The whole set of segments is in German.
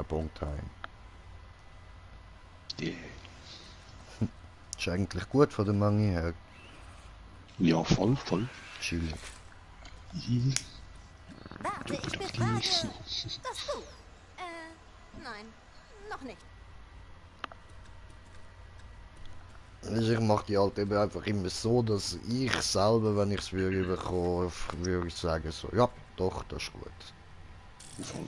Punkt heim. Yeah. Ist eigentlich gut von der Menge her. Ja, voll, voll. Chillig. Warte, ich befrage das Buch. Nein, noch nicht. Also ich mache die halt eben einfach immer so, dass ich selber, wenn ich es würde bekommen, würde ich sagen so, ja, doch, das ist gut. Voll.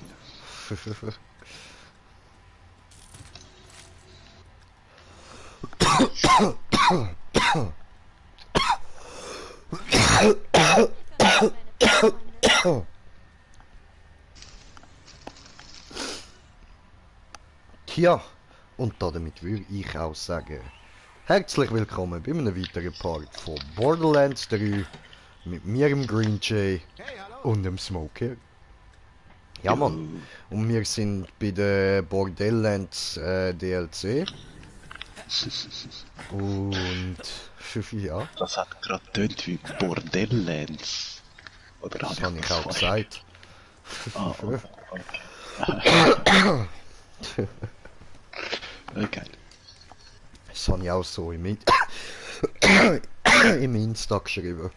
Tja, und damit würde ich auch sagen, herzlich willkommen bei einem weiteren Part von Borderlands 3 mit mir, dem Green Jay und dem Smoker. Ja Mann, und wir sind bei der Borderlands DLC. Und ja. Das hat gerade tönt wie Borderlands. Oder Das habe habe ich auch gesagt. Okay. Okay. Das habe ich auch so im Insta geschrieben.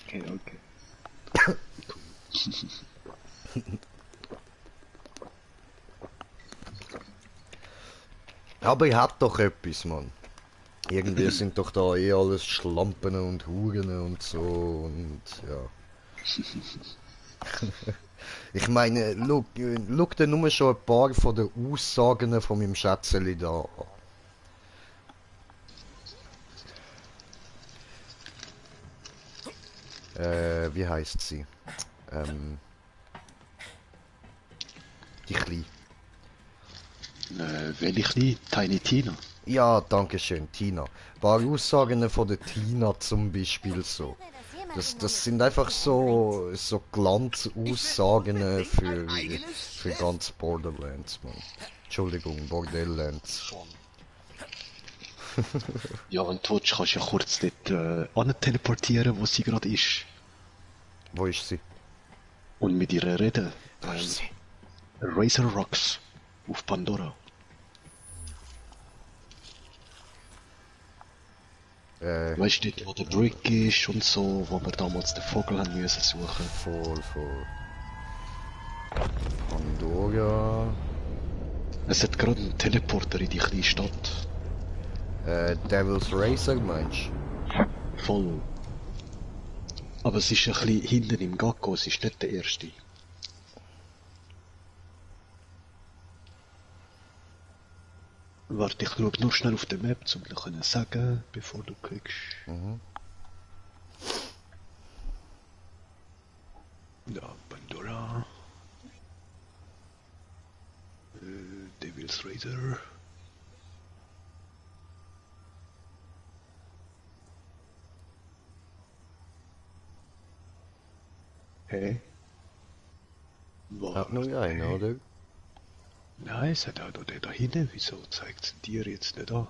Okay. Aber ich hab doch etwas, Mann. Irgendwie sind doch da eh alles Schlampen und Huren und so und ja. Ich meine, schau dir nur schon ein paar von den Aussagen von meinem Schätzeli da an. Wie heisst sie? Die Kleine. Welche Tiny Tina? Ja, danke schön, Tina. Ein paar Aussagen von der Tina zum Beispiel so. Das sind einfach so Glanzaussagen für ganz Borderlands, man. Entschuldigung, Borderlands. Ja, wenn du willst, kannst du ja kurz dort teleportieren, wo sie gerade ist. Wo ist sie? Und mit ihr reden. Wo ist sie? Razor Rocks auf Pandora. Weißt du, dort wo der Brick ist und so, wo wir damals den Vogel haben müssen suchen. Voll. Pandora. Es hat gerade einen Teleporter in die kleine Stadt. Devil's Razor meinst du? Voll. Aber es ist ein bisschen hinten im Gacko, es ist nicht der erste. Warte, ich schaue nur schnell auf der Map, um dir zu sagen, bevor du klickst. Mhm. Ja, Pandora. Devil's Razor. Hä? Hat nur einer, oder? Nein, es hat auch noch den da hinten. Wieso zeigt es dir jetzt nicht an?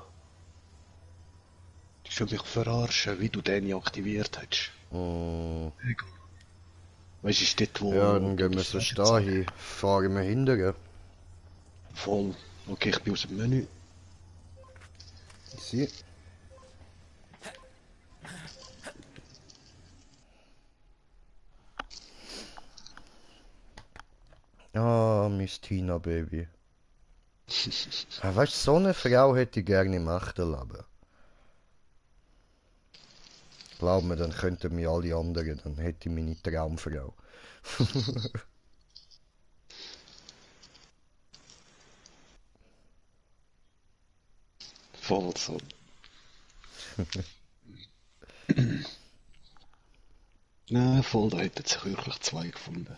Du willst mich verarschen, wie du den nicht aktiviert hast. Egal. Weißt du, ist dort, wo... Ja, dann gehen wir so da hin. Fahren wir hinterher. Voll. Okay, ich bin aus dem Menü. Sie. Ah, Miss Tina, Baby. Weißt du, so eine Frau hätte ich gerne im echten Leben. Glaub mir, dann könnten mir alle anderen, dann hätte ich meine Traumfrau. Voll so. Nein, voll, da hätten sich wirklich zwei gefunden.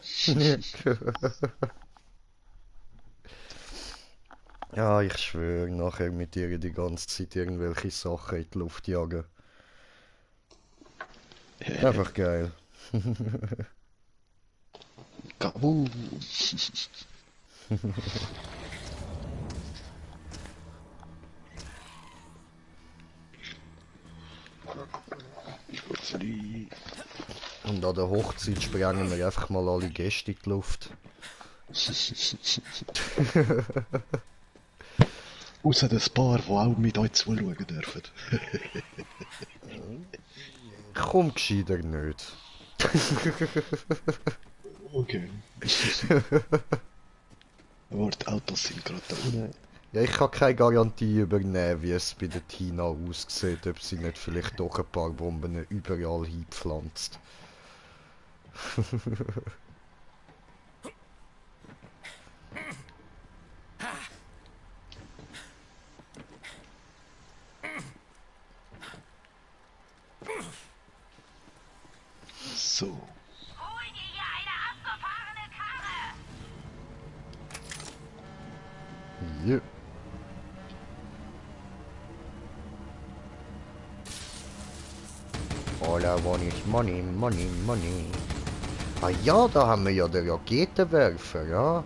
Ja, ich schwöre, nachher mit ihr die ganze Zeit irgendwelche Sachen in die Luft jagen. Einfach geil. Gabu. Und an der Hochzeit sprengen wir einfach mal alle Gäste in die Luft. Außer das Paar, die auch mit euch zuschauen dürfen. Komm gescheiter nicht. Okay. Aber die Autos sind gerade da unten. Ja, ich kann keine Garantie übernehmen, wie es bei der Tina aussieht, ob sie nicht vielleicht doch ein paar Bomben überall hinpflanzt. So. Hol dir hier eine abgefahrene Karre! Ja. All I want is money, money, money. Ah ja, da haben wir ja den Raketenwerfer, ja.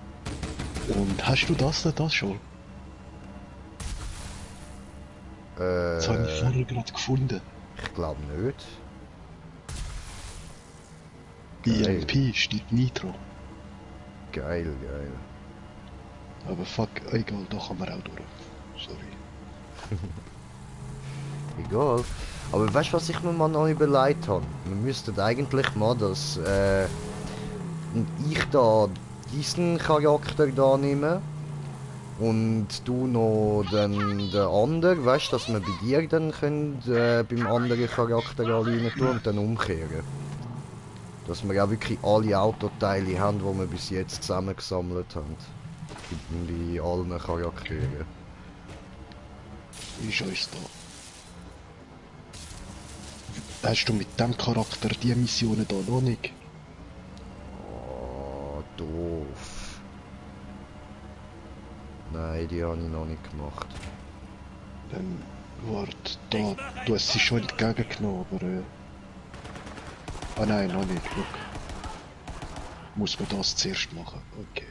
Und hast du das schon? Das habe ich vorher gerade gefunden. Ich glaube nicht. EMP steht Nitro. Geil, geil. Aber fuck, egal, da kann man auch durch. Sorry. Egal. Aber weißt du, was ich mir mal noch überlegt habe? Wir müssten eigentlich mal das, ich da diesen Charakter da nehmen und du noch den anderen, weißt du, dass wir bei dir dann können, beim anderen Charakter alle rein tun und dann umkehren. Dass wir auch wirklich alle Autoteile haben, die wir bis jetzt zusammengesammelt haben. Bei allen Charakteren. Ist uns da. Hast du mit dem Charakter die Missionen da noch nicht? Oh, doof. Nein, die habe ich noch nicht gemacht. Dann wart da. Du hast sie schon entgegengenommen, aber ah nein, noch nicht. Look. Muss man das zuerst machen. Okay.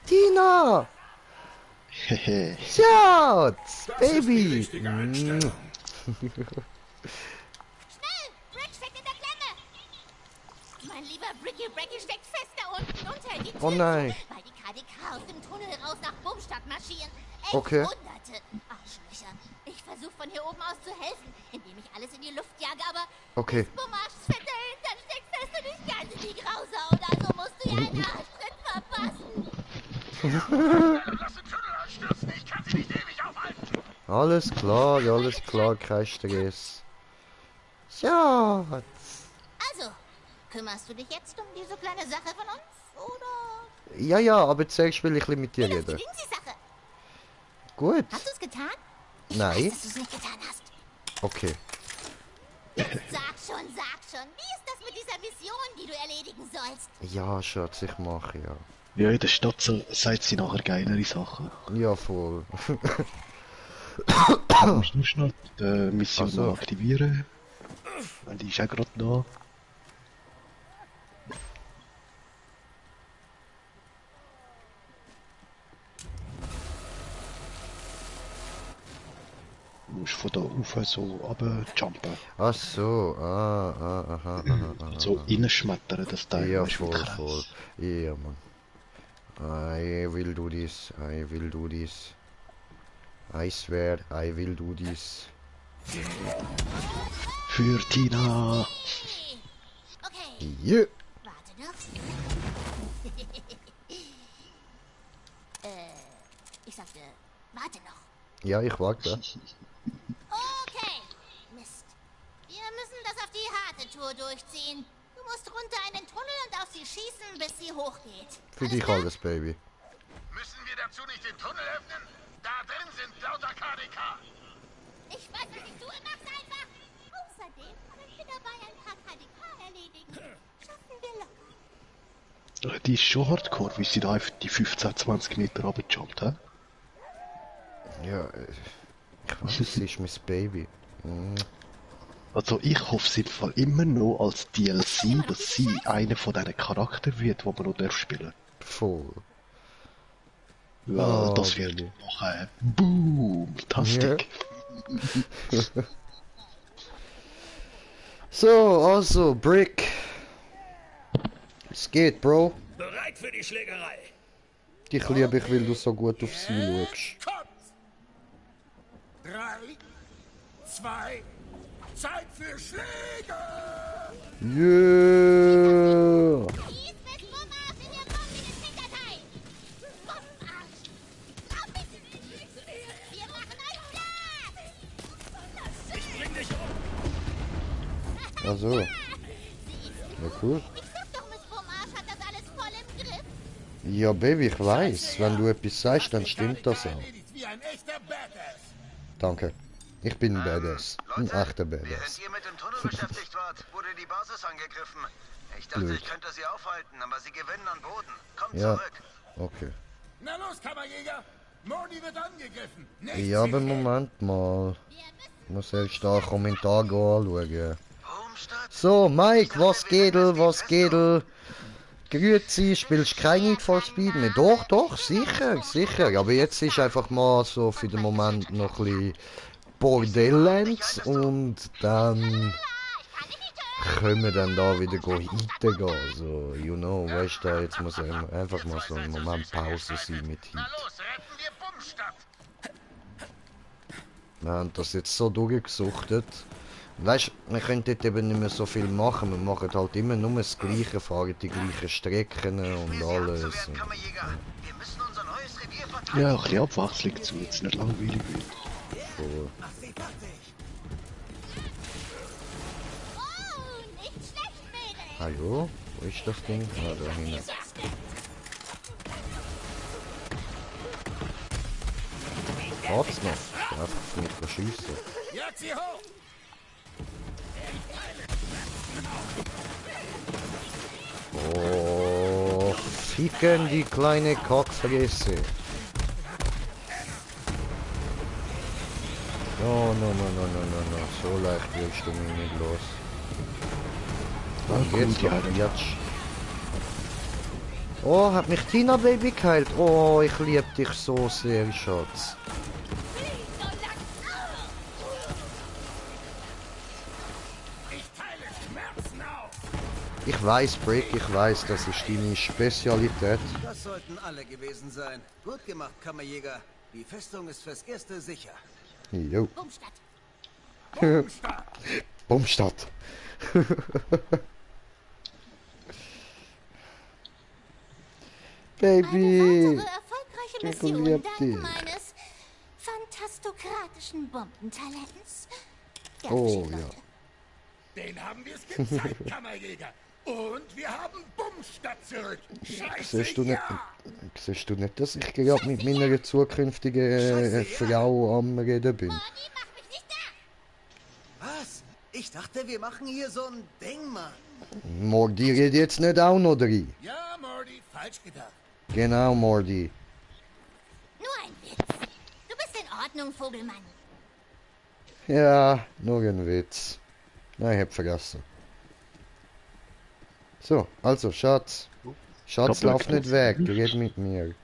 Tina! Hehe. Schatz! Baby! Schnell! Brick steckt in der Klemme! Mein lieber Bricky steckt fest da unten unter die Tür, Oh nein. weil die KDK aus dem Tunnel raus nach Bumstadt marschieren. Echt Okay. Hunderte Arschlöcher. Ich versuche von hier oben aus zu helfen, indem ich alles in die Luft jage, aber Okay. das Bumarschfett dahinter steckt fest und ich kann sie nicht raushauen, also musst du ja einen Arschtritt verpassen. Lass den Tunnel anstürzen, ich kann sie nicht ewig aufhalten! Alles klar, kein Stress. Schatz! Also, kümmerst du dich jetzt um diese kleine Sache von uns, oder? Ja, aber zuerst will ich ein bisschen mit dir Wie läuft die reden. Lindsay-Sache? Gut. Hast du es getan? Ich Nein. weiß, dass du es nicht getan hast. Okay. Sag schon. Wie ist das mit dieser Mission, die du erledigen sollst? Ja, Schatz, ich mache ja. Ja, in der Stadt sagt sie nachher geilere Sachen. Ja, voll. Du musst nur schnell die Mission Ach so. aktivieren. Weil die ist auch gerade da. Du musst von da rauf so runterjumpen. Ach so, aha. So reinschmettern, das Teil. Ja, weisst du, mit voll, Kreis. voll. Ja, Mann. I will do this. I swear, I will do this. Für Tina! Hey. Okay, Yeah. warte noch. Ich sagte, warte noch. Ja, ich warte. Okay, Mist. Wir müssen das auf die harte Tour durchziehen. Du musst runter in den Tunnel und auf sie schießen, bis sie hochgeht. Für dich alles, Baby. Müssen wir dazu nicht den Tunnel öffnen? Da drin sind lauter KDK! Ich weiß, was ich tue, mach's einfach. Außerdem kann ich mir dabei ein paar KDK erledigen. Schaffen wir locker. Die ist schon hardcore, wie sie da einfach die 15-20 Meter runterjumpt, hä? Ja, ich weiß, sie ist mein Baby. Also ich hoffe sie im Fall immer noch als DLC, dass sie einer von diesen Charakteren wird, die man noch darf spielen. Voll. Weil Oh, das wird Baby. nachher boom, tastic. So, also, Brick. Es geht, Bro. Bereit für die Schlägerei. Dich liebe ich, weil du so gut auf sie schaust. Kommt! 3, 2, Zeit für Schläge! Yeah! Schieß mit Bombarsch in ihr bombiges Hinterteil! Bombarsch! Auf mich! Wir machen euch platt! Ich bring dich um. Also. Ja, cool. Ich sag doch, Miss Bombarsch hat das alles voll im Griff. Ja, Baby, ich weiß. Wenn du etwas sagst, dann stimmt das auch. Erledigt wie ein echter Badass. Danke. Ich bin ein Badass. Ein echter Während Badass. ihr mit dem Tunnel beschäftigt wart, wurde die Basis angegriffen. Ich dachte, Blöd. ich könnte sie aufhalten, aber sie gewinnen an Boden. Kommt Ja. zurück. Okay. Na los, Kammerjäger! Mordi wird angegriffen! Nicht Ja, aber sicher. Moment mal. Ich muss erst da einen Kommentar anschauen. Homestadt? So, Mike, was geht'l, was geht'l? Grüezi, spielst kein Need for Speed mehr? Doch, doch, sicher, sicher. Aber jetzt ist einfach mal so für den Moment noch ein bisschen Bordellands und dann können wir dann da wieder hingehen. So, you know, weißt du, jetzt muss einfach mal so ein Moment Pause sein mit Na Heat. los, retten wir Bumstadt! Wir haben das jetzt so durchgesuchtet. Weißt du, wir können dort eben nicht mehr so viel machen. Wir machen halt immer nur das Gleiche, fahren die gleichen Strecken und Sie alles. abzuwehren, Kammerjäger. Wir müssen unser neues Revier verteidigen. Ja, ein bisschen Abwechslung zu, jetzt nicht langweilig wird. So. Oh, nicht schlecht, Mädel! Hallo? Wo ist das Ding? Ah, da hinten. Geht's noch? Ich darf nicht verschiessen. Jetzt sie hoch! Oh, ficken die kleine Kackfresse. No, no, no, no, no, no, no. So leicht wirst du mich nicht los. Ah, Jetzt gut, ja, noch dann jetzt. Oh, hat mich Tina Baby geheilt. Oh, ich lieb dich so sehr, Schatz. Ich teile Schmerzen auf! Ich weiß, Brick, ich weiß, das ist deine Spezialität. Das sollten alle gewesen sein. Gut gemacht, Kammerjäger. Die Festung ist fürs Erste sicher. Jo. Bumstadt! Bumstadt! Bumstadt. Eine Baby. weitere erfolgreiche Ich Mission lieb dank dich. meines fantastokratischen Bombentalents. Gern Oh, geschehen, ja. Leute. Den haben wir es gezeigt, Kammerjäger! Und wir haben Bumstadt zurück! Scheiße, Siehst du nicht, ja! siehst du nicht, dass ich gerade mit meiner zukünftigen Frau am Reden bin? Mordi, mach mich nicht da! Was? Ich dachte, wir machen hier so ein Ding, Mann. Mordi redet jetzt nicht auch noch drin. Ja, Mordi, falsch gedacht. Genau, Mordi. Nur ein Witz. Du bist in Ordnung, Vogelmann. Ja, nur ein Witz. Nein, ich hab vergessen. So, also, Schatz. Schatz, Doppel lauf nicht Knopf. weg, red mit mir.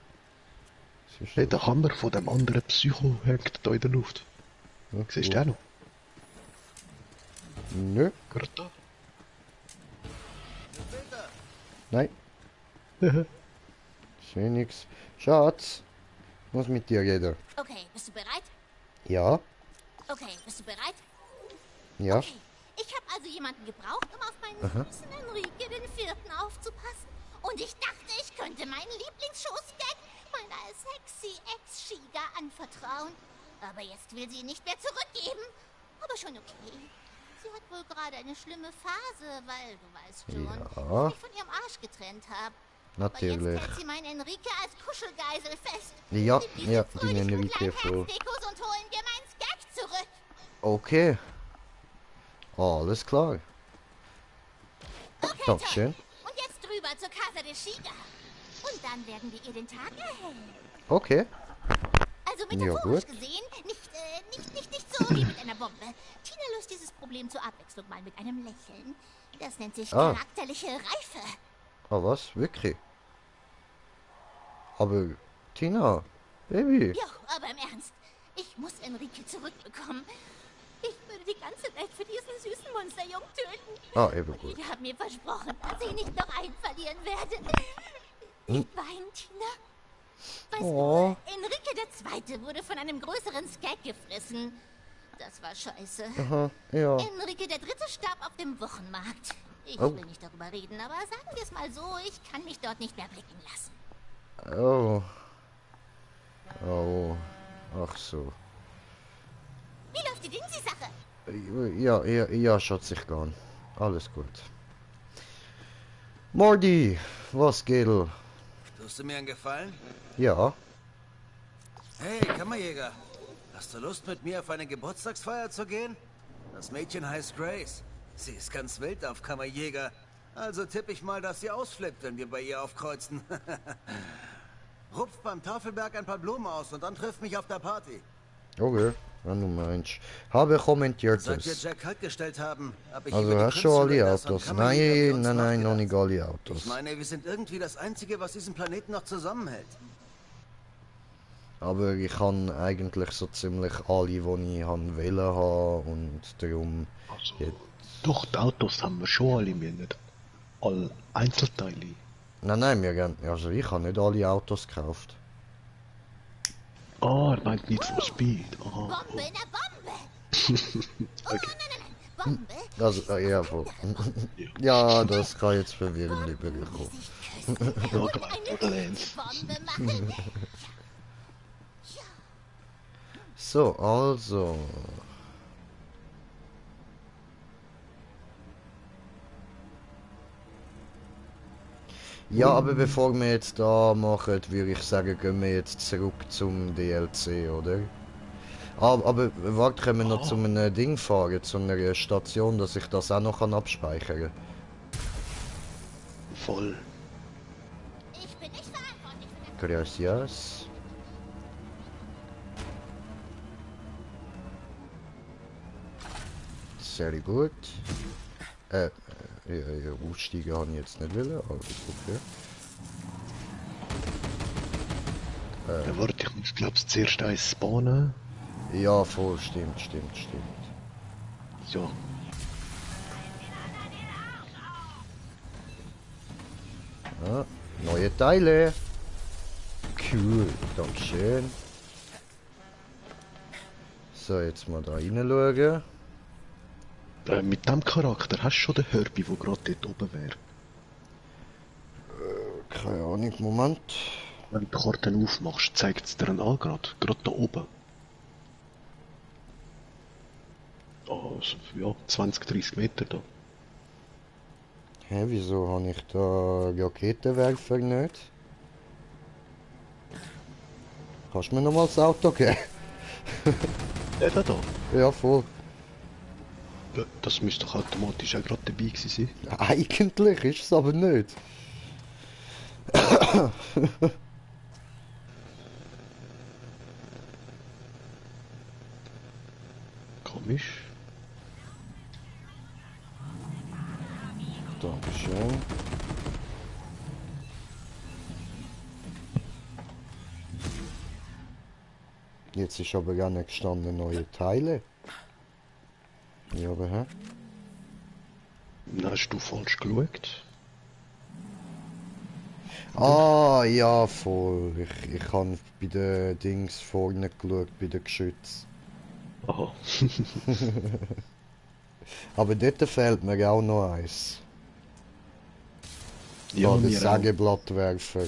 Siehst du? Hey, der Hammer von dem anderen Psycho hängt da in der Luft. Ja, Siehst du cool. auch noch? Nö, Gerade da. nein, seh nix. Schatz, ich muss mit dir reden. Okay, bist du bereit? Ja, Okay, bist du bereit? ja. Okay. Ich habe also jemanden gebraucht, um auf meinen süßen Enrique den Vierten aufzupassen. Und ich dachte, ich könnte meinen Lieblingsschoßgag meiner sexy Ex-Shiga anvertrauen. Aber jetzt will sie ihn nicht mehr zurückgeben. Aber schon okay. Sie hat wohl gerade eine schlimme Phase, weil, du weißt schon, Ja. ich mich von ihrem Arsch getrennt habe. Natürlich. Aber jetzt hält sie meinen Enrique als Kuschelgeisel fest. Ja, Sie bietet ja, fröhlich den mit Enrique kleinen voll. Herzdekos und holen dir meinen Skag zurück. Okay. Alles klar. Okay, Dankeschön. toll. Und jetzt drüber zur Casa de Shiga. Und dann werden wir ihr den Tag erhellen. Okay. Also Ja, metaphorisch gut. gesehen, nicht so wie mit einer Bombe. Tina löst dieses Problem zur Abwechslung mal mit einem Lächeln. Das nennt sich Ah. charakterliche Reife. Ah, was? Wirklich? Aber, Tina, Baby. Ja, aber im Ernst. Ich muss Enrique zurückbekommen. Ich würde die ganze Welt für diesen süßen Monsterjungen töten. Ah, eben Und gut. ich habe mir versprochen, dass ich nicht noch einen verlieren werde. Nicht wahr, Tina? Weißt Oh. du, Enrique II. Wurde von einem größeren Skag gefressen. Das war scheiße. Aha, ja. Enrique III. Starb auf dem Wochenmarkt. Ich Oh. will nicht darüber reden, aber sagen wir es mal so, ich kann mich dort nicht mehr blicken lassen. Oh. Oh. Ach so. Wie läuft die Dingsy-Sache? Ja, schaut sich gar nicht. Alles gut. Mordi, was geht? Tust du mir einen Gefallen? Ja. Hey, Kammerjäger. Hast du Lust, mit mir auf eine Geburtstagsfeier zu gehen? Das Mädchen heißt Grace. Sie ist ganz wild auf Kammerjäger. Also tippe ich mal, dass sie ausflippt, wenn wir bei ihr aufkreuzen. Rupft beim Tafelberg ein paar Blumen aus und dann trifft mich auf der Party. Okay, wenn du meinst. Habe kommentiert Seit wir es. Jack halt gestellt haben, habe ich Also über die hast du alle Prince Raiders und Autos? Kammerjäger wie uns Nein, noch nachgedacht. nicht alle Ich Autos. meine, wir sind irgendwie das Einzige, was diesen Planeten noch zusammenhält. Aber ich kann eigentlich so ziemlich alle, die ich wollen haben und darum... Also, Jetzt. doch, die Autos haben wir schon alle, wir nicht alle Einzelteile. Nein, also ich habe nicht alle Autos gekauft. Ah, er meint nicht for Speed. Aha. Bombe in der Bombe! Oh, Okay. nein. Bombe? Also, ja, voll. Ja, das kann jetzt verwirrend überkommen. Borderlands. Bombe machen. So, also... Ja, aber bevor wir jetzt da machen, würde ich sagen, gehen wir jetzt zurück zum DLC, oder? Aber warte, können wir noch zu einem Ding fahren, zu einer Station, dass ich das auch noch abspeichern kann? Voll. Ich bin nicht verantwortlich für das. Gracias. Sehr gut. Ja, aussteigen habe ich jetzt nicht wollen, aber okay. Ja, warte, ich muss glaub's zuerst eins spawnen. Ja, voll, stimmt. Ja. Ja, neue Teile. Cool, dankeschön. So, jetzt mal da reinschauen. Mit dem Charakter hast du schon den Herbie, der gerade dort oben wäre. Keine Ahnung, Moment. Wenn du die Karten aufmachst, zeigt es dir an gerade da oben. Also, ja, 20, 30 Meter da. Hä, wieso habe ich da Raketenwerfer nicht? Kannst du mir nochmal das Auto geben? Ja, da. Ja, voll. Ja, das müsste doch automatisch auch gerade dabei gewesen sein. Eigentlich ist es aber nicht. Komisch. Dankeschön. Jetzt ist aber gar nicht gestanden, neue Teile. Ja, aber hä? Na, hast du falsch geschaut? Ah, ja, voll. Ich habe bei den Dings vorne geschaut, bei den Geschützen. Aha. Aber dort fehlt mir auch noch eins. Ja, Der mir auch. Sägeblattwerfer.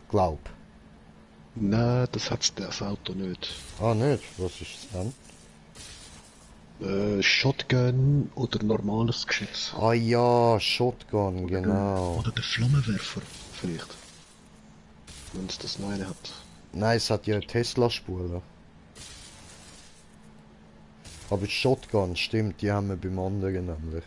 Glaub. Nein, das hat das Auto nicht. Ah, nicht? Was ist es dann? Shotgun oder normales Geschütz. Ah ja, Shotgun, genau. Oder der Flammenwerfer, vielleicht. Wenn es das Neue hat. Nein, es hat ja eine Tesla-Spule. Aber Shotgun, stimmt, die haben wir beim anderen nämlich.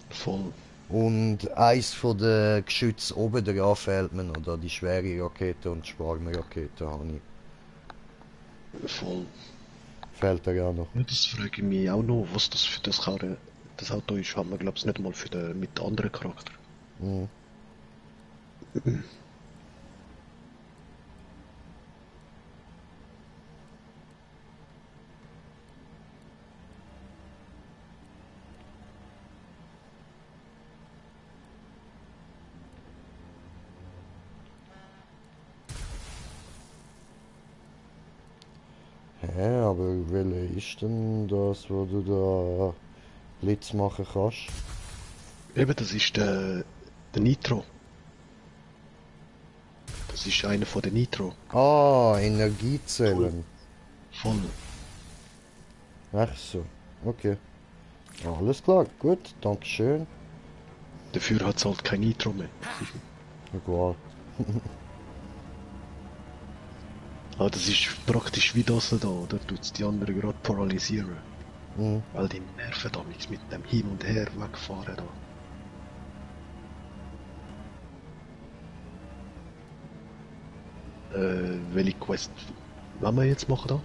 Voll. Und eins von den Geschützen oben dran fehlt mir noch, da die schwere Rakete und die Sparmrakete habe ich. Voll. Fehlt er auch noch. Ja, das frage ich mich auch noch, was das für das Karre, das Auto ist. Haben wir, glaube ich, nicht mal für den, mit anderen Charakter. Mhm. aber welche ist denn das, wo du da Blitz machen kannst? Eben, das ist der Nitro. Das ist einer von den Nitro. Ah, Energiezellen. Voll. Ach so, okay. Alles klar, gut, dankeschön. Dafür hat es halt kein Nitro mehr. Egal. Ah, das ist praktisch wie das da, oder? Tut's die anderen gerade paralysieren. Mhm. Weil die nerven da nichts mit dem Hin und Her wegfahren da. Welche Quest wollen wir jetzt machen da?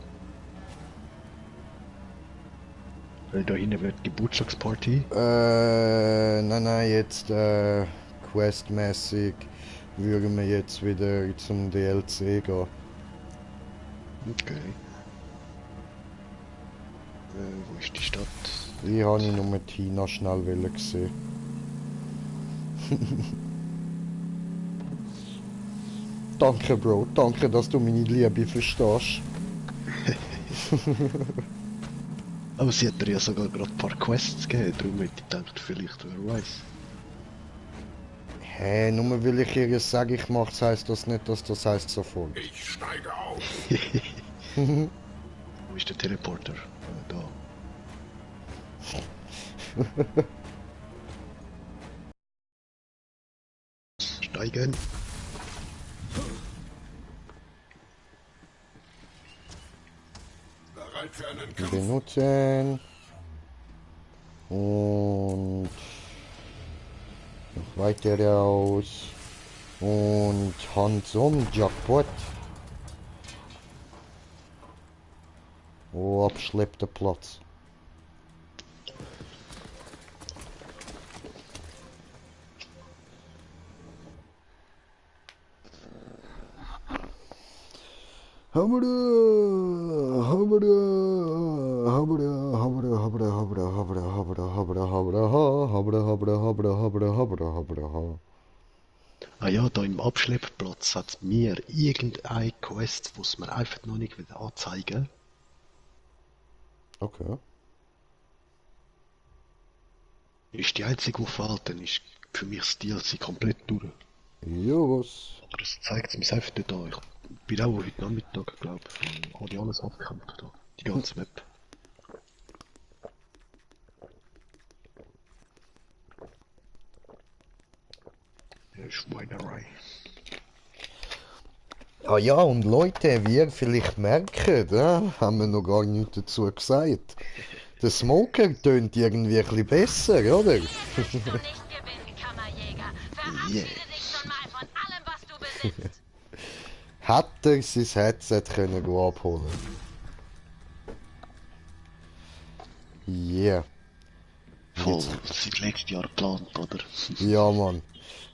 Weil da hinten wird Geburtstagsparty. Nein, jetzt questmäßig würden wir jetzt wieder zum DLC gehen. Okay. Wo ist die Stadt? Ich habe nur Tina schnell gesehen. Danke, Bro. Danke, dass du meine Liebe verstehst. Aber sie hat dir ja sogar gerade ein paar Quests gegeben, darum hätte ich gedacht, vielleicht, wer weiß. Hä, nur weil ich ihr sage, ich mach's, heisst das nicht, dass das heisst sofort. Ich steige auf. Wo ist der Teleporter? Da. Steigen. Bereit für einen Kampf. Benutzen. Und noch weiter raus. Und Hands um, Jackpot. Oh, abschleppter Platz. Ah ja, da im Abschleppplatz hat mir irgendeine Quest, wo es mir einfach noch nicht wieder anzeigen. Okay. Ist die einzige, die fehlt, dann ist für mich das DLC komplett durch. Jos. Aber das zeigt es mir einfach nicht an. Ich bin auch heute Nachmittag, glaube ich, habe ich alles abgekämpft da. Die ganze Map. Schweinerei. Ah ja, und Leute, wie ihr vielleicht merkt, haben wir noch gar nichts dazu gesagt. Der Smoker tönt irgendwie ein bisschen besser, oder? Wirst du nicht gewinnen, Kammerjäger. Verabschiede dich schon mal von allem, was du besitzt. Hätte er sein Headset können abholen. Yeah. Voll, seit letztes Jahr geplant, oder? Ja, Mann.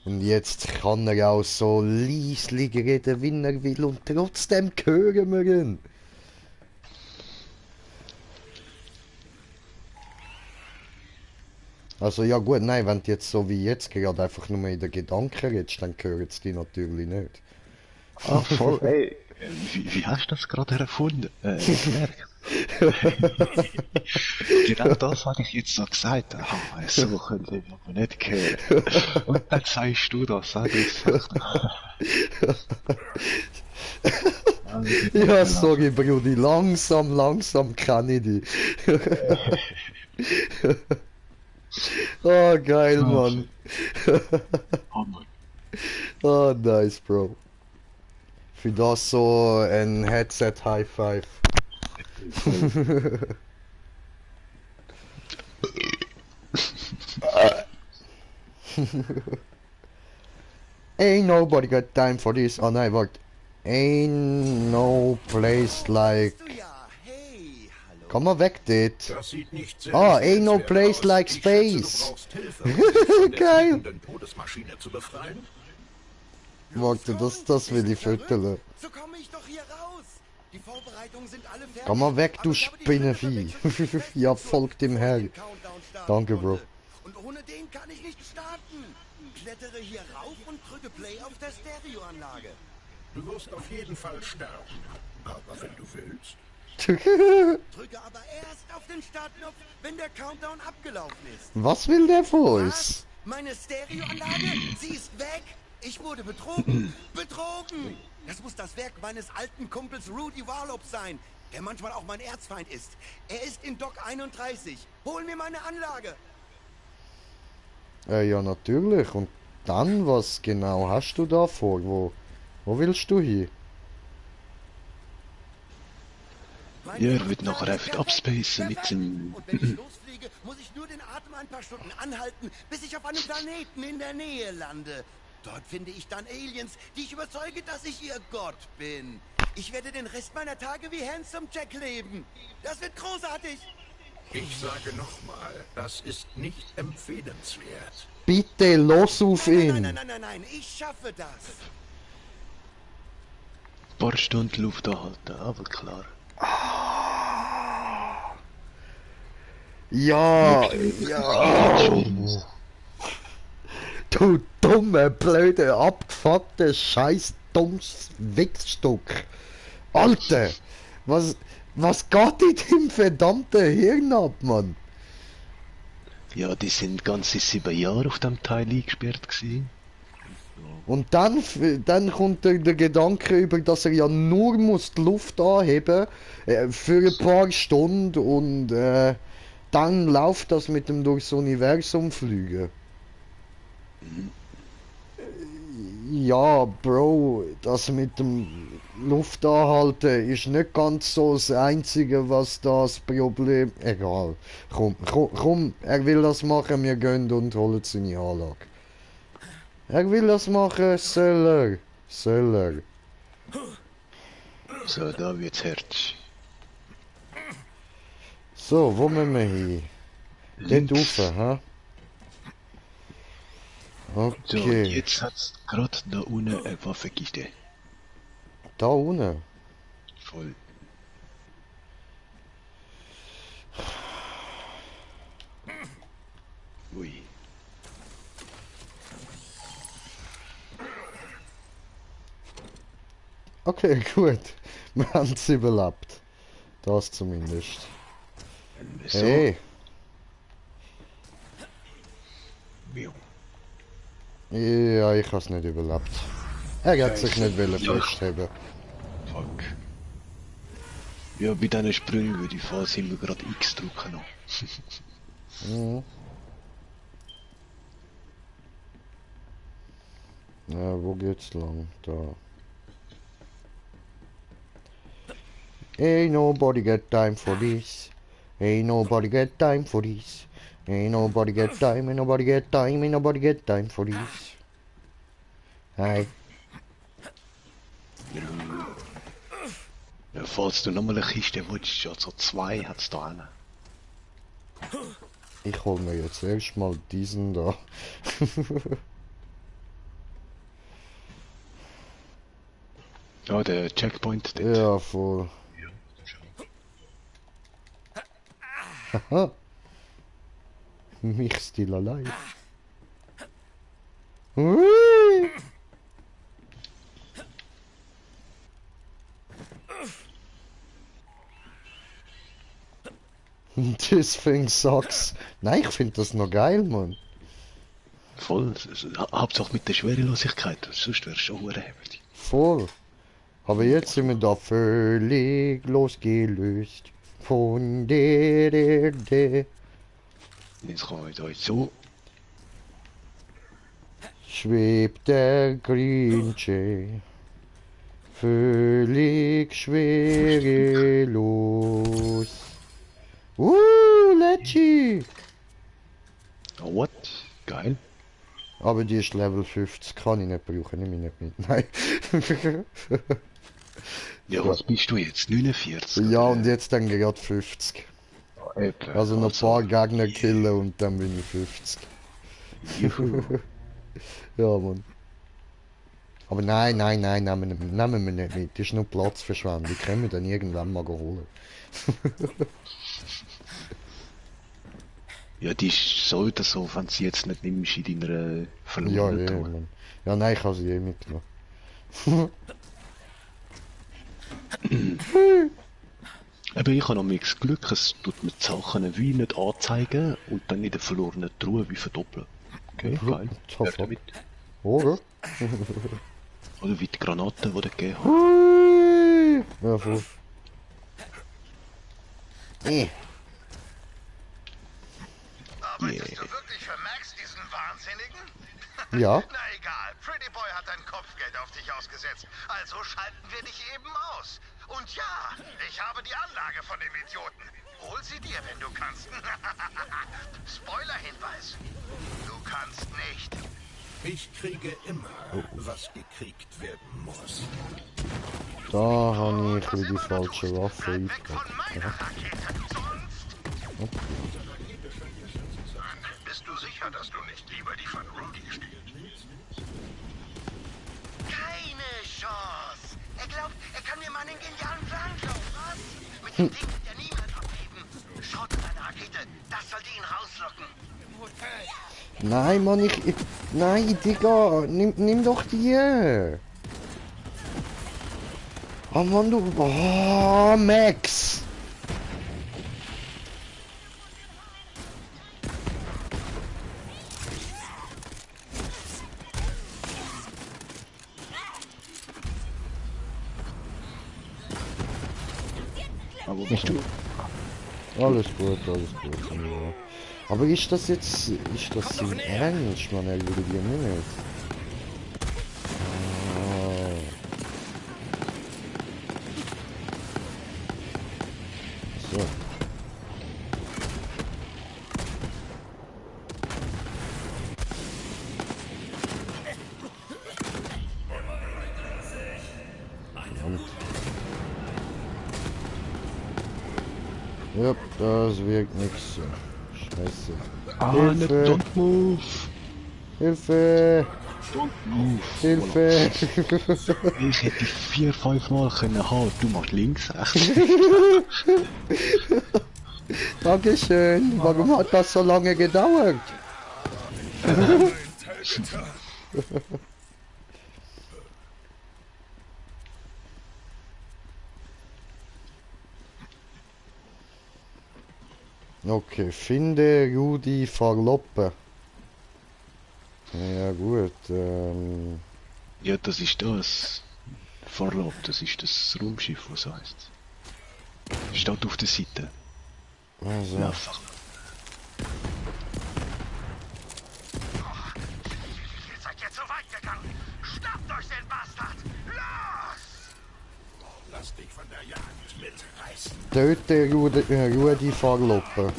Und jetzt kann er auch so leislich reden, wie er will, und trotzdem hören wir ihn. Also ja gut, nein, wenn du jetzt so wie jetzt gerade einfach nur in den Gedanken redest, dann hören sie dich natürlich nicht. Ah, voll, ey. Wie hast du das gerade erfunden? Gemerkt? Genau das habe ich jetzt so gesagt. Aha, so könnte ich aber nicht hören. Und dann sagst du das, sag ich Ja, sorry, Brudi, langsam kann ich dich. Oh, geil, Mann. Oh, nice, Bro. Für das so ein Headset High Five. Ain't nobody got time for this. Oh nein, warte. Ain't no place like... Komm mal weg dort. Das sieht nicht sehr Ah, ain't no sehenswert place aus. like Ich schätze, space. du brauchst Hilfe, um dich von der Geil. fliegenden Todesmaschine zu befreien. Warte, das will ich füttern. So komme ich doch hier raus. Die Vorbereitungen sind alle fertig. Komm mal weg, du Aber ich habe die Spinnenvieh. Schritte Ja, folgt dem Herr. den Countdown starten Danke, Bro. konnte. Und ohne den kann ich nicht starten. Klettere hier rauf und drücke Play auf der Stereoanlage. Du wirst auf jeden Fall sterben. Aber wenn du willst, Drücke aber erst auf den Startknopf, wenn der Countdown abgelaufen ist. Was will der von uns? Was? Meine Stereoanlage? Sie ist weg? Ich wurde betrogen. Betrogen! Das muss das Werk meines alten Kumpels Rudy Warlop sein, der manchmal auch mein Erzfeind ist. Er ist in Dock 31. Hol mir meine Anlage! Ja, natürlich. Und dann, was genau hast du da vor? Wo willst du hin? Ja, er wird nachher einfach abspacen mit dem... Und wenn ich losfliege, muss ich nur den Atem ein paar Stunden anhalten, bis ich auf einem Planeten in der Nähe lande. Dort finde ich dann Aliens, die ich überzeuge, dass ich ihr Gott bin. Ich werde den Rest meiner Tage wie Handsome Jack leben. Das wird großartig. Ich sage nochmal, das ist nicht empfehlenswert. Bitte, los auf ihn! Nein, ich schaffe das. Ein paar Stunden Luft anhalten, aber klar. Ja, ja. Du dumme, blöde, abgefuckte, scheiß dummes Wichsstück. Alter, was geht in dem verdammten Hirn ab, Mann? Ja, die sind ganze 7 Jahre auf dem Teil eingesperrt gewesen. Und dann kommt der Gedanke über, dass er ja nur muss die Luft anheben für ein paar Stunden und dann läuft das mit dem durchs Universum fliegen. Ja, Bro, das mit dem Luftanhalten ist nicht ganz so das Einzige, was das Problem... Egal. Komm, er will das machen, wir gehen und holen seine Anlage. Er will das machen, soll er. So, da wird's Herz. So, wo müssen wir hin? Dort rauf, hä? So, Okay. jetzt hat's gerade da unten eine Waffenkiste. Da unten? Voll. Ui. Okay, gut. Wir haben es überlebt. Das zumindest. So. Hey, Ja. ja, ich habe es nicht überlebt. Er hat sich nicht wollen Ja. festheben. Fuck. Ja, bei diesen Sprüngen würde ich fast immer gerade X drücken noch. Mhm. Ja, wo geht's lang? Da. Ain't nobody got time for this. Ain't nobody got time for this. Ain't nobody got time, ain't nobody got time, ain't nobody got time for this. Hi. Ja, falls du nochmal eine Kiste willst, also 2 hat's da eine. Ich hol mir jetzt erstmal diesen da. Ja, der Checkpoint dort. Ja, voll. Haha. Mich still allein. Hui. This thing sucks. Nein, ich finde das noch geil, Mann. Voll. Hauptsache mit der Schwerelosigkeit, sonst wär's schon heftig. Voll. Aber jetzt sind wir da völlig losgelöst von der Erde. Jetzt kommen wir da so. Schwebt der Grinche völlig schwerelos. Letschi! Oh, what? Geil. Aber die ist Level 50, kann ich nicht brauchen, nehme ich nicht mit. Nein. Ja, was bist du jetzt? 49? Ja, und jetzt dann gerade 50. Eben. Also noch ein paar Gegner killen und dann bin ich 50. Ja, Mann. Aber nein, nehmen wir nicht mit. Das ist nur Platzverschwendung. Die können wir dann irgendwann mal holen. Ja, die ist so oder so, wenn sie jetzt nicht nimmst in deiner Ja, verlorenen ja, Tour. Mann. Ja, nein, ich habe sie eh mitgenommen. Aber ich habe noch mehr Glück, es tut mir die Sachen wie nicht anzeigen und dann in der verlorenen Truhe wie verdoppeln. Okay, geil. Wer damit? Oder? Oder wie die Granaten, die du gegeben hast. Hui! Ja, voll. Arbeitest du wirklich für Max, diesen Wahnsinnigen? Ja. Na egal, Pretty Boy hat ein Kopfgeld auf dich ausgesetzt. Also schalten wir dich eben aus. Und ja, ich habe die Anlage von dem Idioten. Hol sie dir, wenn du kannst. Spoiler-Hinweis. Du kannst nicht. Ich kriege immer, was gekriegt werden muss. Da habe ich die falsche Waffe Weg eingepackt. von meiner Rakete. Sonst... Bist du sicher, dass du nicht lieber die von Rudy spielen willst? Keine Chance. Er glaubt, er kann mir meinen genialen Plan klauen, was? Mit dem Ding wird er niemand abheben. Schaut an seine Rakete. Das sollte ihn rauslocken. Nein, Mann, nein, Digga, nimm doch die. Oh Mann, du... Oh, Max! Aber wo bist du? Alles gut, ja. Aber ist das im Ernst, Mann, er würde dir nicht? So. Ja, das wirkt nichts. Scheiße. Nicht don't move! Hilfe! Don't move! Hilfe! Ich hätte 4-5 Mal können haben. Du machst links, rechts. Dankeschön. Warum hat das so lange gedauert? Okay, finde Rudi Verloppe. Ja gut, Ja, das ist das. Farlop, das ist das Raumschiff, was heißt. Steht auf der Seite. also, Ja, Ihr seid jetzt so weit gegangen. Schnappt euch den Bastard. Los! Lass dich von der Jagd mitreißen. töte Rudi Verloppe.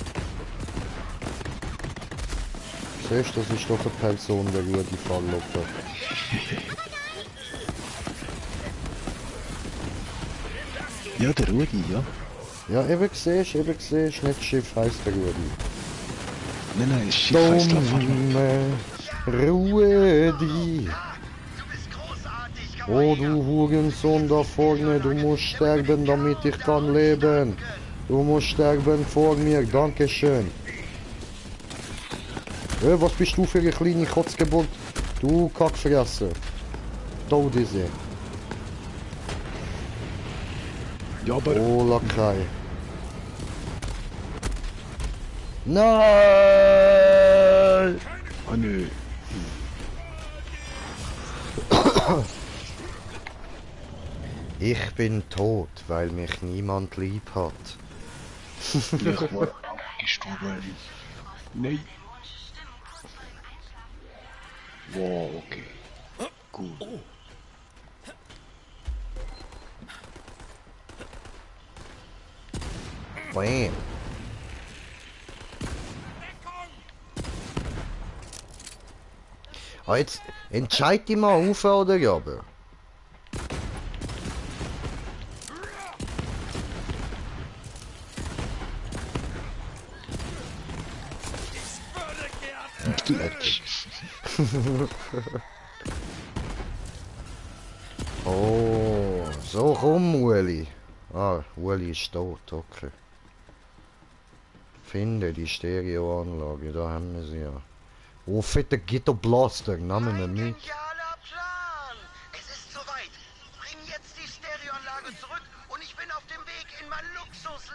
Siehst du, das ist doch eine Person, der Rudi Verloppe. ja, der Rudi, ja. Ja, eben siehst, nicht Schiff heisst der Rudi. Nein, das Schiff heisst Dumme Rudi. Du bist großartig, Oh du Hurensohn da vorne, du musst sterben, damit ich kann leben. Du musst sterben vor mir, dankeschön. Was bist du für eine kleine Kotzgeburt? Du Kackfresser. Tod ist sie. Ja, aber... Oh Lakai. Nein! Ah, nö. Ich bin tot, weil mich niemand lieb hat. Ich war gestorben. Nein. Wow, okay. Gut. Bam. Ah, jetzt entscheid dich mal auf oder aber. Oh, so komm, Ueli. Ah, Ueli ist tot, okay. Finde die Stereoanlage, da haben wir sie ja. Oh, fette Ghetto Blaster, nehmen wir mit. Genialer Plan! Es ist soweit. Bring jetzt die Stereoanlage zurück und ich bin auf dem Weg in mein Luxus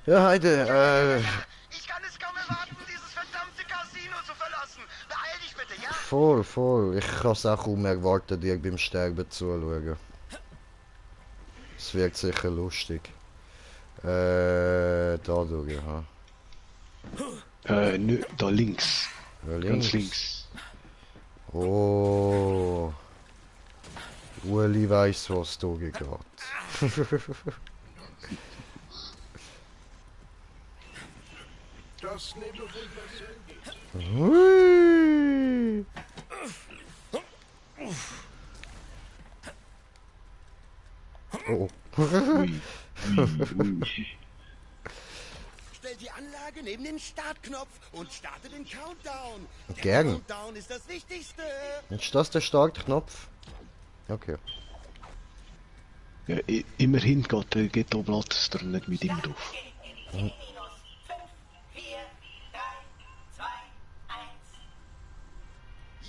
Ja, Heide, Ich kann es kaum erwarten, dieses verdammte Casino zu verlassen. Beeil dich bitte, ja? voll. Ich kann es auch kaum erwarten, dir beim Sterben zuzuschauen. Es wird sicher lustig. Da durch, ja. Nö, da links. Ja, Ganz links. Oh. Uli weiss, was da geht. Das nehmen wir wohl persönlich. Hui. Oh. Ui, ui. Stell die Anlage neben den Startknopf und starte den Countdown. Der Gern. Countdown ist das Wichtigste. Ist das der Startknopf? Okay. Ja, immerhin geht der Blaster nicht mit ihm drauf.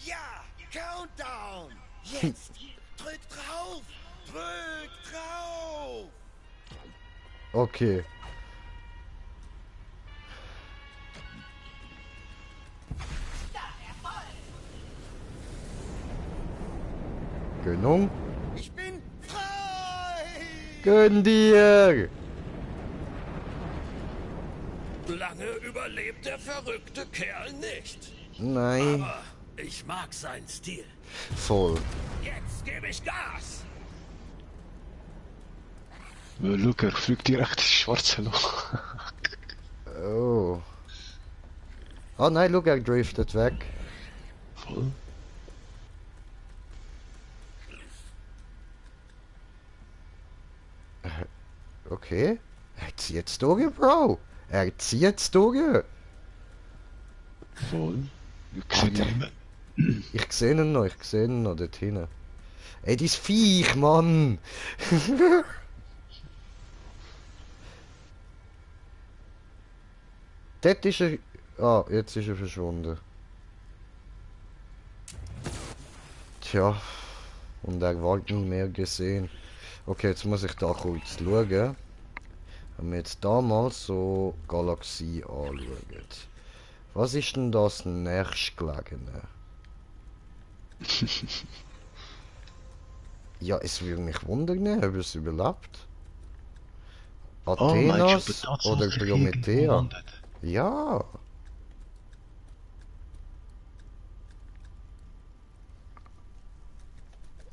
Ja, Countdown. Jetzt. Drück drauf. Drück drauf. Okay. Gönnung? Ich bin frei. Gönn dir! Lange überlebt der verrückte Kerl nicht. Nein. Aber ich mag seinen Stil. Voll. Jetzt gebe ich Gas. Schau, er fliegt direkt ins schwarze Loch. Oh. Oh nein, schau, er driftet weg. Voll. Okay. Er zieht's durch, Bro. Er zieht's durch. Voll. Ich sehe ihn nicht mehr. Ich sehe ihn noch dort hinten. Ey, dieses Viech, Mann! Dort ist er... Ah, jetzt ist er verschwunden. Tja. Und er wird nie mehr gesehen. Okay, jetzt muss ich da kurz schauen. Wenn wir jetzt da mal so Galaxie anschauen. Was ist denn das nächstgelegene? Ja, es würde mich wundern, ob es überlebt. Athenas oder Promethea? Ja.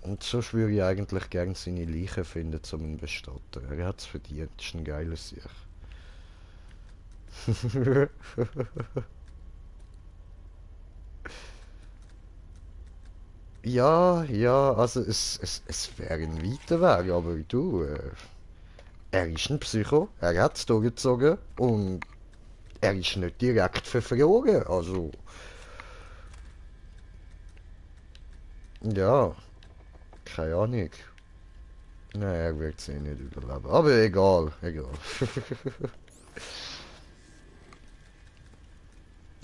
Und so würde ich eigentlich gern seine Leiche finden, zum ihn bestatten. Er hat es verdient, das ist ein geiles Sieg. Ja, also es wäre ein weiter Weg, aber du, er ist ein Psycho, er hat es durchgezogen und er ist nicht direkt verflogen, also... Ja, keine Ahnung. Nein, er wird es eh nicht überleben, aber egal.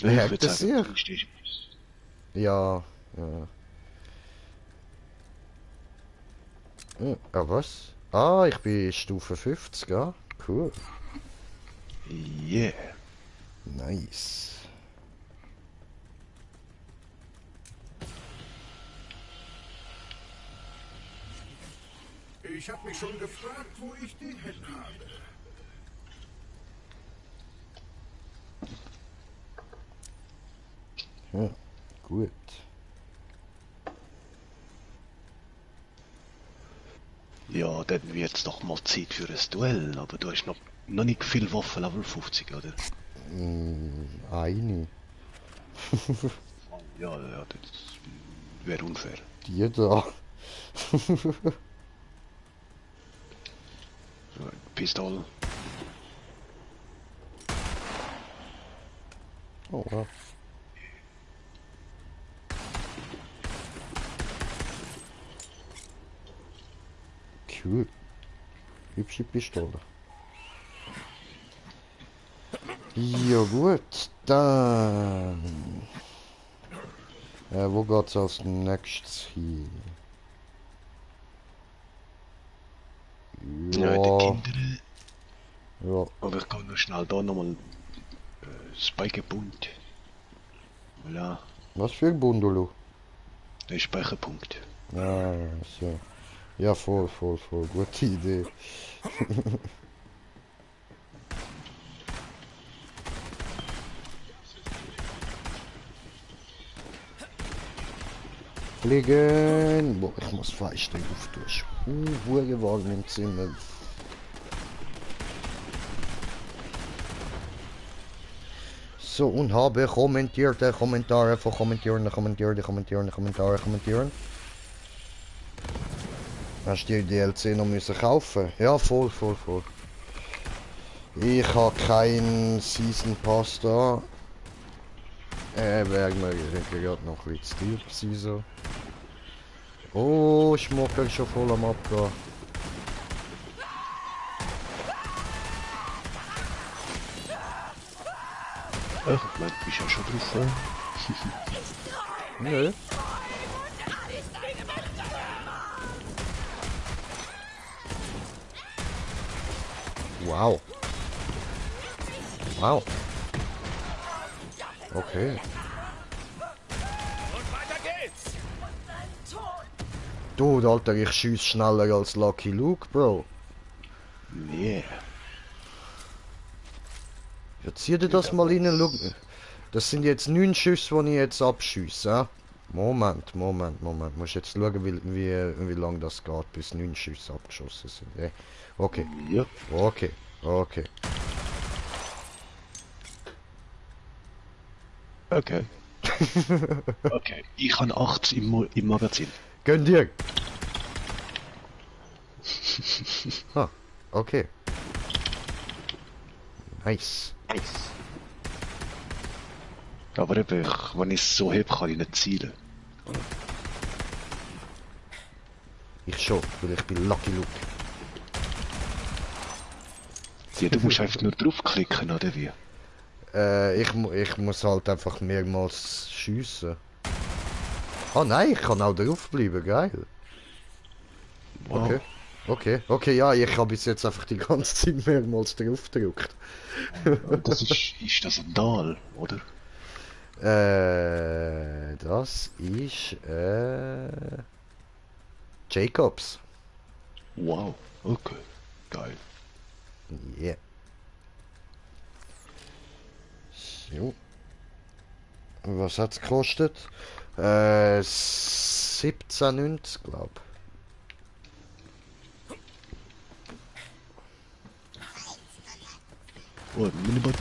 Er hat es sich. Ja. Ah, was? Ah, ich bin Stufe 50, ja? Cool. Yeah. Nice. Ich habe mich schon gefragt, wo ich die hin habe. Ja, gut. Ja, dann wird es doch mal Zeit für ein Duell, aber du hast noch nicht viel Waffen Level 50, oder? Eine. Ja, das wäre unfair. Die da. Pistole. Oh, wow. Cool. Hübsche Pistole. Ja gut, dann... wo geht's als nächstes hin? Ja, die Kinder... Ja. Aber ich kann noch schnell da nochmal Speicherpunkt. Voilà, Was für ein Bundolo? der Speicherpunkt. Ah, so. Ja, voll. Gute Idee. Fliegen! Boah, ich muss fast den Luft durch. Hure warm im Zimmer. So, und habe kommentierte Kommentare von kommentieren. Hast du die DLC noch müssen kaufen? Ja, voll. Ich habe keinen Season Pass da. Wäre mir gerade noch ein bisschen zu teuer gewesen, so. Oh, Schmucker ist schon voll am Abgehen. Ach, ich meine, du bist ja schon drauf. Nö. Wow. Okay. Und weiter geht's. Du, Alter, ich schieß schneller als Lucky Luke, Bro. Nee. Ja, zieh dir das mal rein, schau. Das sind jetzt 9 Schüsse, die ich jetzt abschieße. Ja? Moment. Muss jetzt schauen, wie lange das geht, bis 9 Schüsse abgeschossen sind. Ja. Okay. Ja. Okay. Okay. Okay, ich habe 8 im Magazin. Gönn dir! Ah, okay. Nice. Aber eben, wenn ich es so habe, kann ich nicht zielen. Ich schon, weil ich bin Lucky Luke. Ja, du musst einfach nur draufklicken, oder wie? Ich muss halt einfach mehrmals schiessen. Oh nein, ich kann auch drauf bleiben, geil. Wow. Okay, ja, ich habe bis jetzt einfach die ganze Zeit mehrmals drauf gedrückt. Das ist das ein Dahl, oder? Das ist, Jacobs. Wow, okay, geil. Yeah. So. Was hat's gekostet? 17,90, glaub. Oh, Minibot.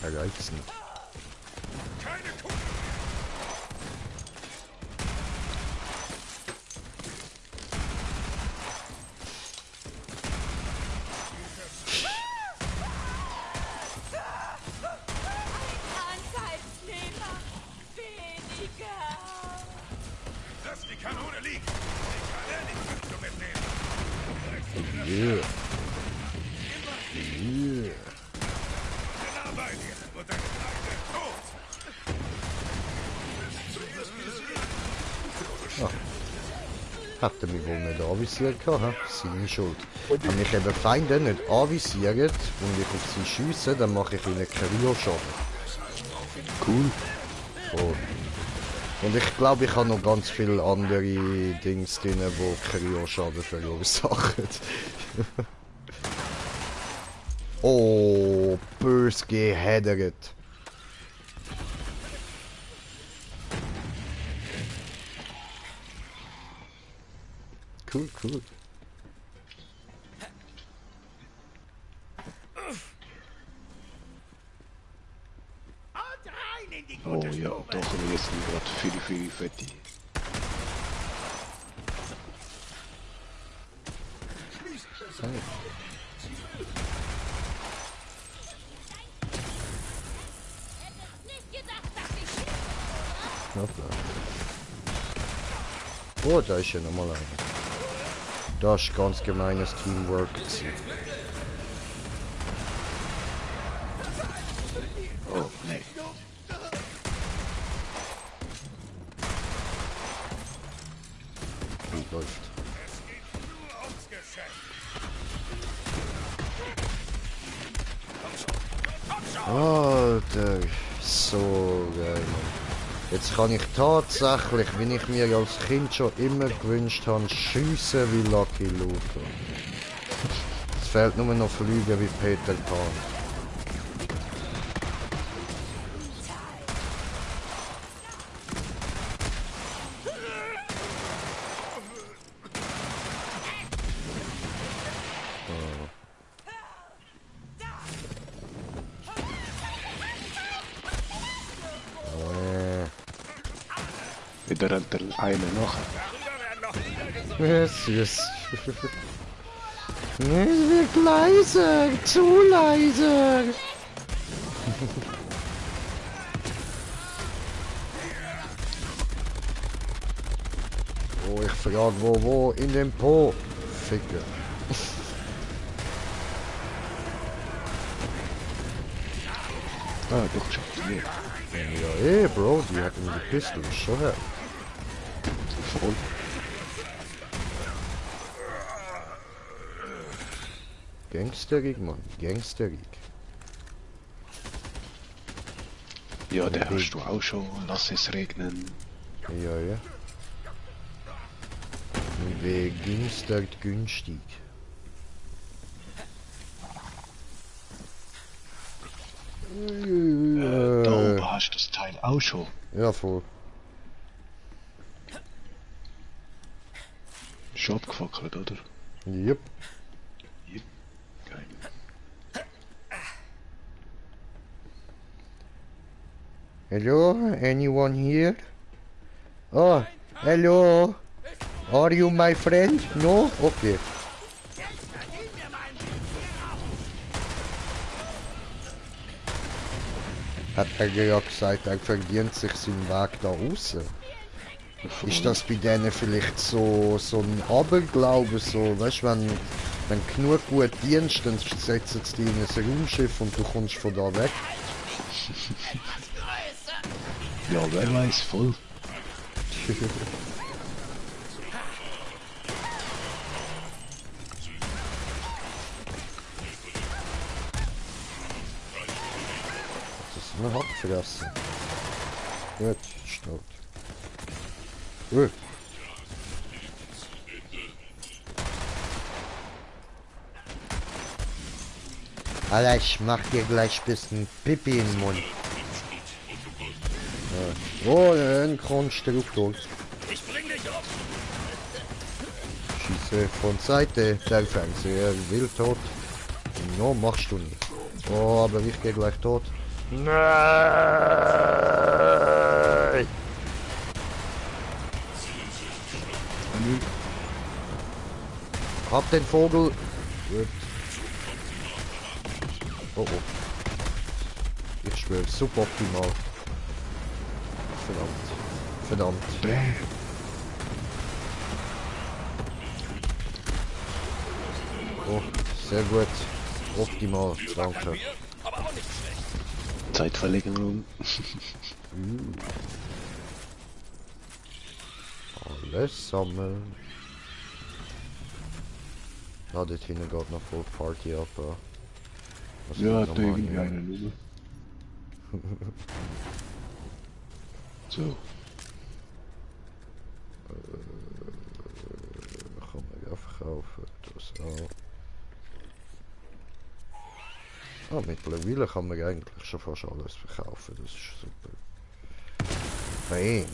Er reicht's nicht. Angriffsnehmer, weniger. Lass die Kanone liegen. Ich kann ja nicht Rüstung mitnehmen. Yeah. Genau bei dir. Und deine Feinde tot. Hätte mich wohl nicht anvisiert gehabt, seine Schuld. Wenn ich eben Feinde nicht anvisiert und ich auf sie schiesse, dann mache ich ihnen Krioschaden. Cool. Oh. Und ich glaube, ich habe noch ganz viele andere Dings drin, die Krioschaden verursachen. Oh, bös geheddert. Cool. Und rein in die Oh gute ja, Stube. da kommen jetzt gerade viele Fette. Nicht gedacht, dass ich Oh, da ist ja nochmal einer. Das ist ganz gemeines Teamwork. Oh, nee. Alter, so geil. Jetzt kann ich tatsächlich, wie ich mir als Kind schon immer gewünscht habe, schiessen wie Lucky Luthor. Es fehlt nur noch Fliegen wie Peter Pan. Wieder rennt der eine nach. Süß. Es wird leiser, zu leiser. Oh, ich frage wo in dem Po. Ficker. Ah, doch schon. Ja, Bro, die hat mir die Pistole schon her. Voll. Gangsterig, Mann, gangsterig. Ja, der hast du auch schon. Lass es regnen. Ja. Wie günstig günstig. Da oben hast du das Teil auch schon. Ja, voll. Schon abgefackelt, oder? Yep. Geil. Hello, anyone here? Oh, hello. Are you my friend? No? Okay. Hat er ja gesagt, er verdient sich seinen Weg da raus. Ist das bei denen vielleicht so ein Aberglaube, so, weißt du, wenn genug gut dienst, dann setzen sie dich in ein Raumschiff und du kommst von da weg? Ja, wer weiß, voll. Man hat gefressen. Gut, stimmt. Gut. Alter, ich mach dir gleich ein bisschen Pipi in den Mund. Ja. Oh, ein Konstruktor. Ich bring dich um. Schieße von Seite, der Fernseher will tot. No, machst du nicht. Oh, aber ich gehe gleich tot. Nein! Hab den Vogel. Gut. Oh oh. Ich schwöre, suboptimal. Verdammt. Oh, sehr gut. Optimal, danke. Zeitverlängerung. Alles sammeln. Ah, dort hinten geht noch voll Party ab. Was Ja, ist da normal irgendwie hier? eine Nummer. So. Kann man ja verkaufen. Das auch. Ah, mittlerweile kann man eigentlich schon fast alles verkaufen. Das ist super. Fein.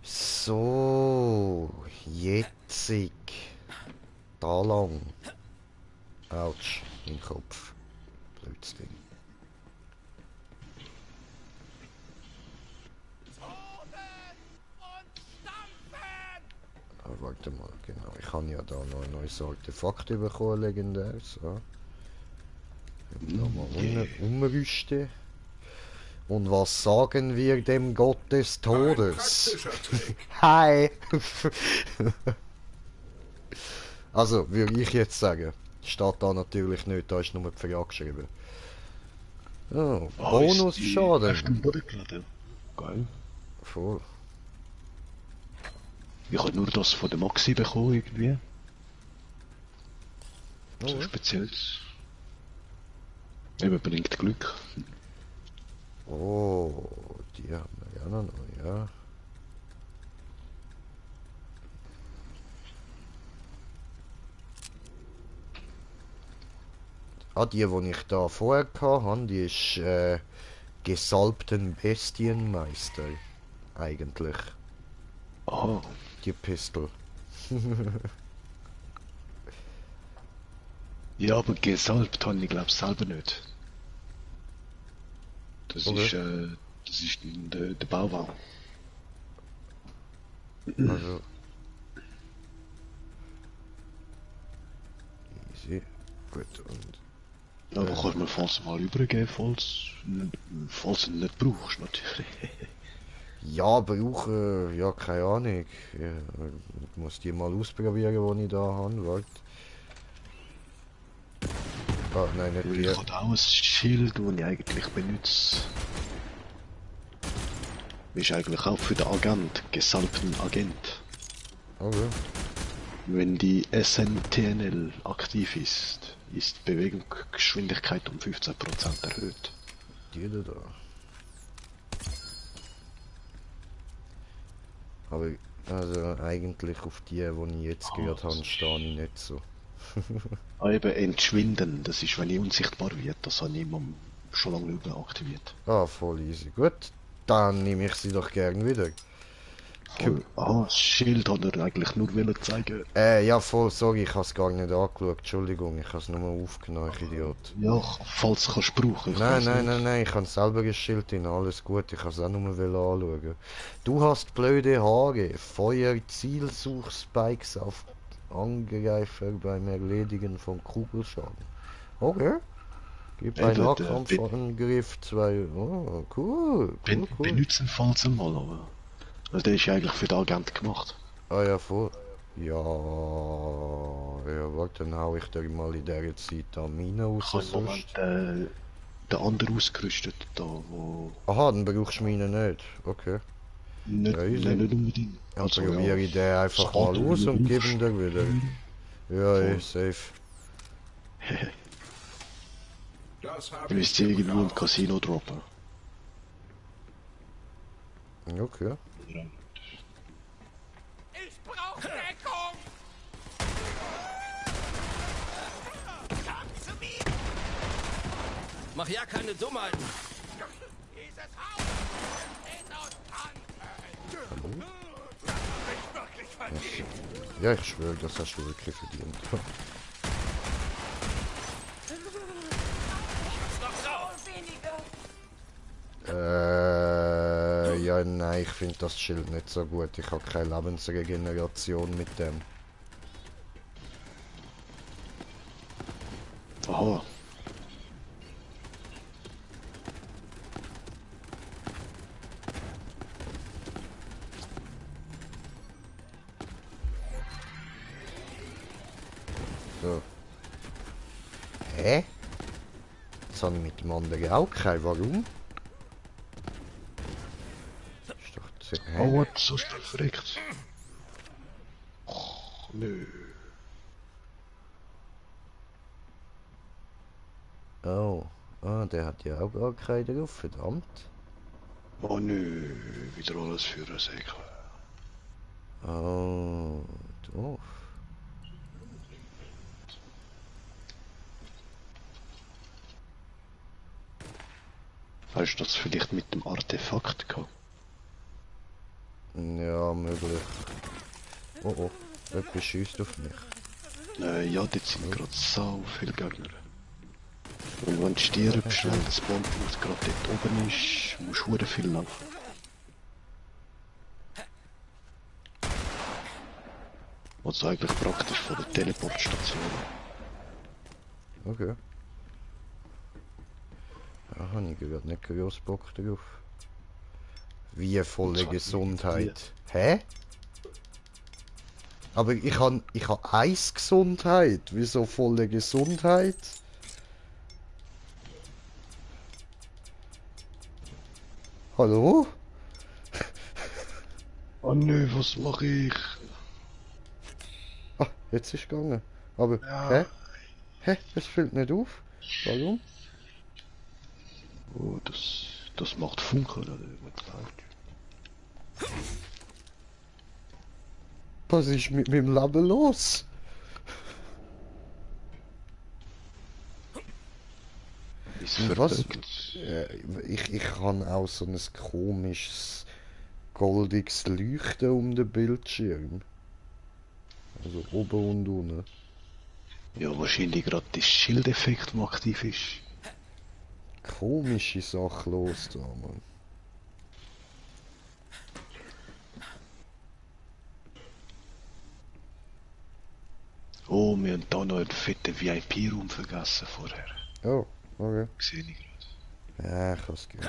So, jetzig. Da lang. Autsch, im Kopf. Blödes Ding. Ah, warte mal, genau. Ich habe ja da noch ein neues Artefakt bekommen, legendär. So. Da mal umrüsten. Und was sagen wir dem Gott des Todes? Hi! Also, würde ich jetzt sagen. Steht da natürlich nicht, da ist nur die Frage geschrieben. Oh, Bonusschaden. Auf dem Bodenplatte. Geil. Voll. Ich habe nur das von der Maxi bekommen, irgendwie. So Oh. spezielles. Eben bringt Glück. Oh, die haben wir ja noch, ja. Ah, die ich da vorher hatte, die ist gesalbten Bestienmeister. Eigentlich. Aha. Die Pistol. Ja, aber gesalbt habe ich glaube selber nicht. Das Okay. das ist der Bauwagen. Also. Easy. Gut, und. Aber kannst du mir falls mal übergeben, falls du ihn nicht brauchst, natürlich. Ja, brauchen, ja, keine Ahnung. Ja, ich muss die mal ausprobieren, die ich da habe. Warte. Ah, nein, nicht Weil die. ich habe auch ein Schild, das ich eigentlich benutze. Ist eigentlich auch für den Agent, gesalbten Agent. Okay. Wenn die SNTNL aktiv ist, ist die Bewegungsgeschwindigkeit um 15% erhöht. Die da. Aber, also eigentlich auf die ich jetzt gehört habe, stehe ich nicht so. Ah, eben entschwinden, das ist, wenn ich unsichtbar wird, das habe ich schon lange nicht mehr aktiviert. Ah, voll easy. Gut, dann nehme ich sie doch gern wieder. Voll. Ah, das Schild hat er eigentlich nur wollen zeigen. Ja, voll, sorry, ich habe es gar nicht angeschaut. Entschuldigung, ich habe es nur aufgenommen, ich Idiot. Ja, falls du kannst brauchen. Ich Nein, weiss nein, nicht. nein, nein, ich habe selber ein Schild drin, alles gut, ich kann es auch nur anschauen. Du hast blöde Haare, Feuer, Zielsuchspikes auf Angreifer beim Erledigen von Kugelschaden. Okay. Gib bei Eben, Nahkampfangriff 2. Oh, cool, cool, cool. benutzen falls einmal, aber. Also der ist ja eigentlich für den Agent gemacht. Ah ja, voll. Ja, ja, warte, dann hau ich dir mal in dieser Zeit da Mine raus. Ich habe im Sonst. Moment den anderen ausgerüstet, da, wo... Aha, dann brauchst du Mine nicht. Okay. Nicht, Ja, easy. nein, nicht unbedingt. Dann Also, probiere ich den einfach das mal Auto, aus wie und du gebe ihn dir wieder. Ja, Voll. safe. Du müsst irgendwo im Casino droppen. Okay. Ich brauche Deckung! Mach ja keine Dummheiten. Dieses Haus steht aus Tannenfällen. Das hab ich wirklich verdient. Ja, ich schwöre, das hast du wirklich verdient. Ja, nein, ich finde das Schild nicht so gut. Ich habe keine Lebensregeneration mit dem. Aha. So. Hä? Das habe ich mit dem anderen auch kein. Warum? Ist doch Oh, hä? what? So schnell verreckt. Och, nö. Oh. Ah, der hat ja auch gar keinen drauf, verdammt. Oh nö, wieder alles für ein Säckchen. Oh, doof. Hast du das vielleicht mit dem Artefakt gehabt? Ja, möglich. Oh oh, jemand schießt auf mich. Ja, dort sind gerade so viele Gegner. Und wenn du stirbst, weil das Spawnpunkt gerade dort oben ist, musst du verdammt viel laufen. Also eigentlich praktisch von der Teleportstation. Okay. Da habe ich gerade nicht groß Bock drauf. Wie volle Gesundheit. Hä? Aber ich habe 1 Gesundheit. Wieso volle Gesundheit? Hallo? Oh nö, was mache ich? Ah, jetzt ist es gegangen. Aber, Ja. hä? Hä? Es fällt nicht auf? Warum? Oh, das macht Funke oder irgendwas. Was ist mit meinem Leben los? Ist Und was? verrückt. Ich habe auch so ein komisches, goldiges Leuchten um den Bildschirm. Also oben und unten. Ja, wahrscheinlich gerade der Schildeffekt, der aktiv ist. Komische Sache los da, Mann. Oh, wir haben da noch einen fetten VIP-Raum vergessen vorher. Oh, okay. Sehe ich gerade. Ja, ich kann es gehen.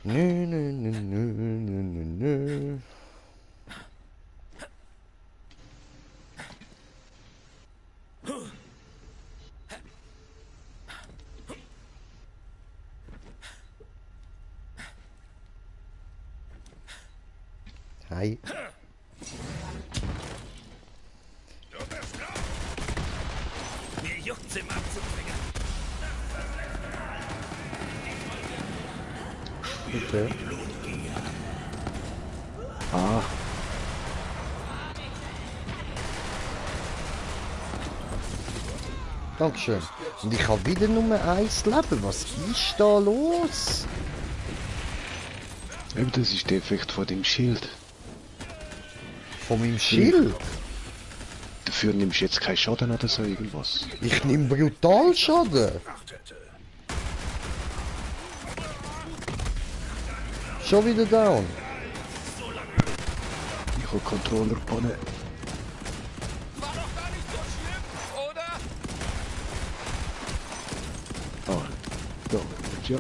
Nö, nö, nö, nö, nö, nö, nö. Hi. Mir juckt's im abzubringen. Okay. Ah, Dankeschön. Und ich habe wieder nur eins Leben. Was ist da los? eben das ist der Effekt von dem Schild. Von meinem Schild? Dafür nimmst du jetzt keinen Schaden oder so irgendwas. Ich nehme brutal Schaden. Schon wieder down. Ich habe Controller ohne. War doch gar nicht so schlimm, oder? Ah, ja, jetzt ja.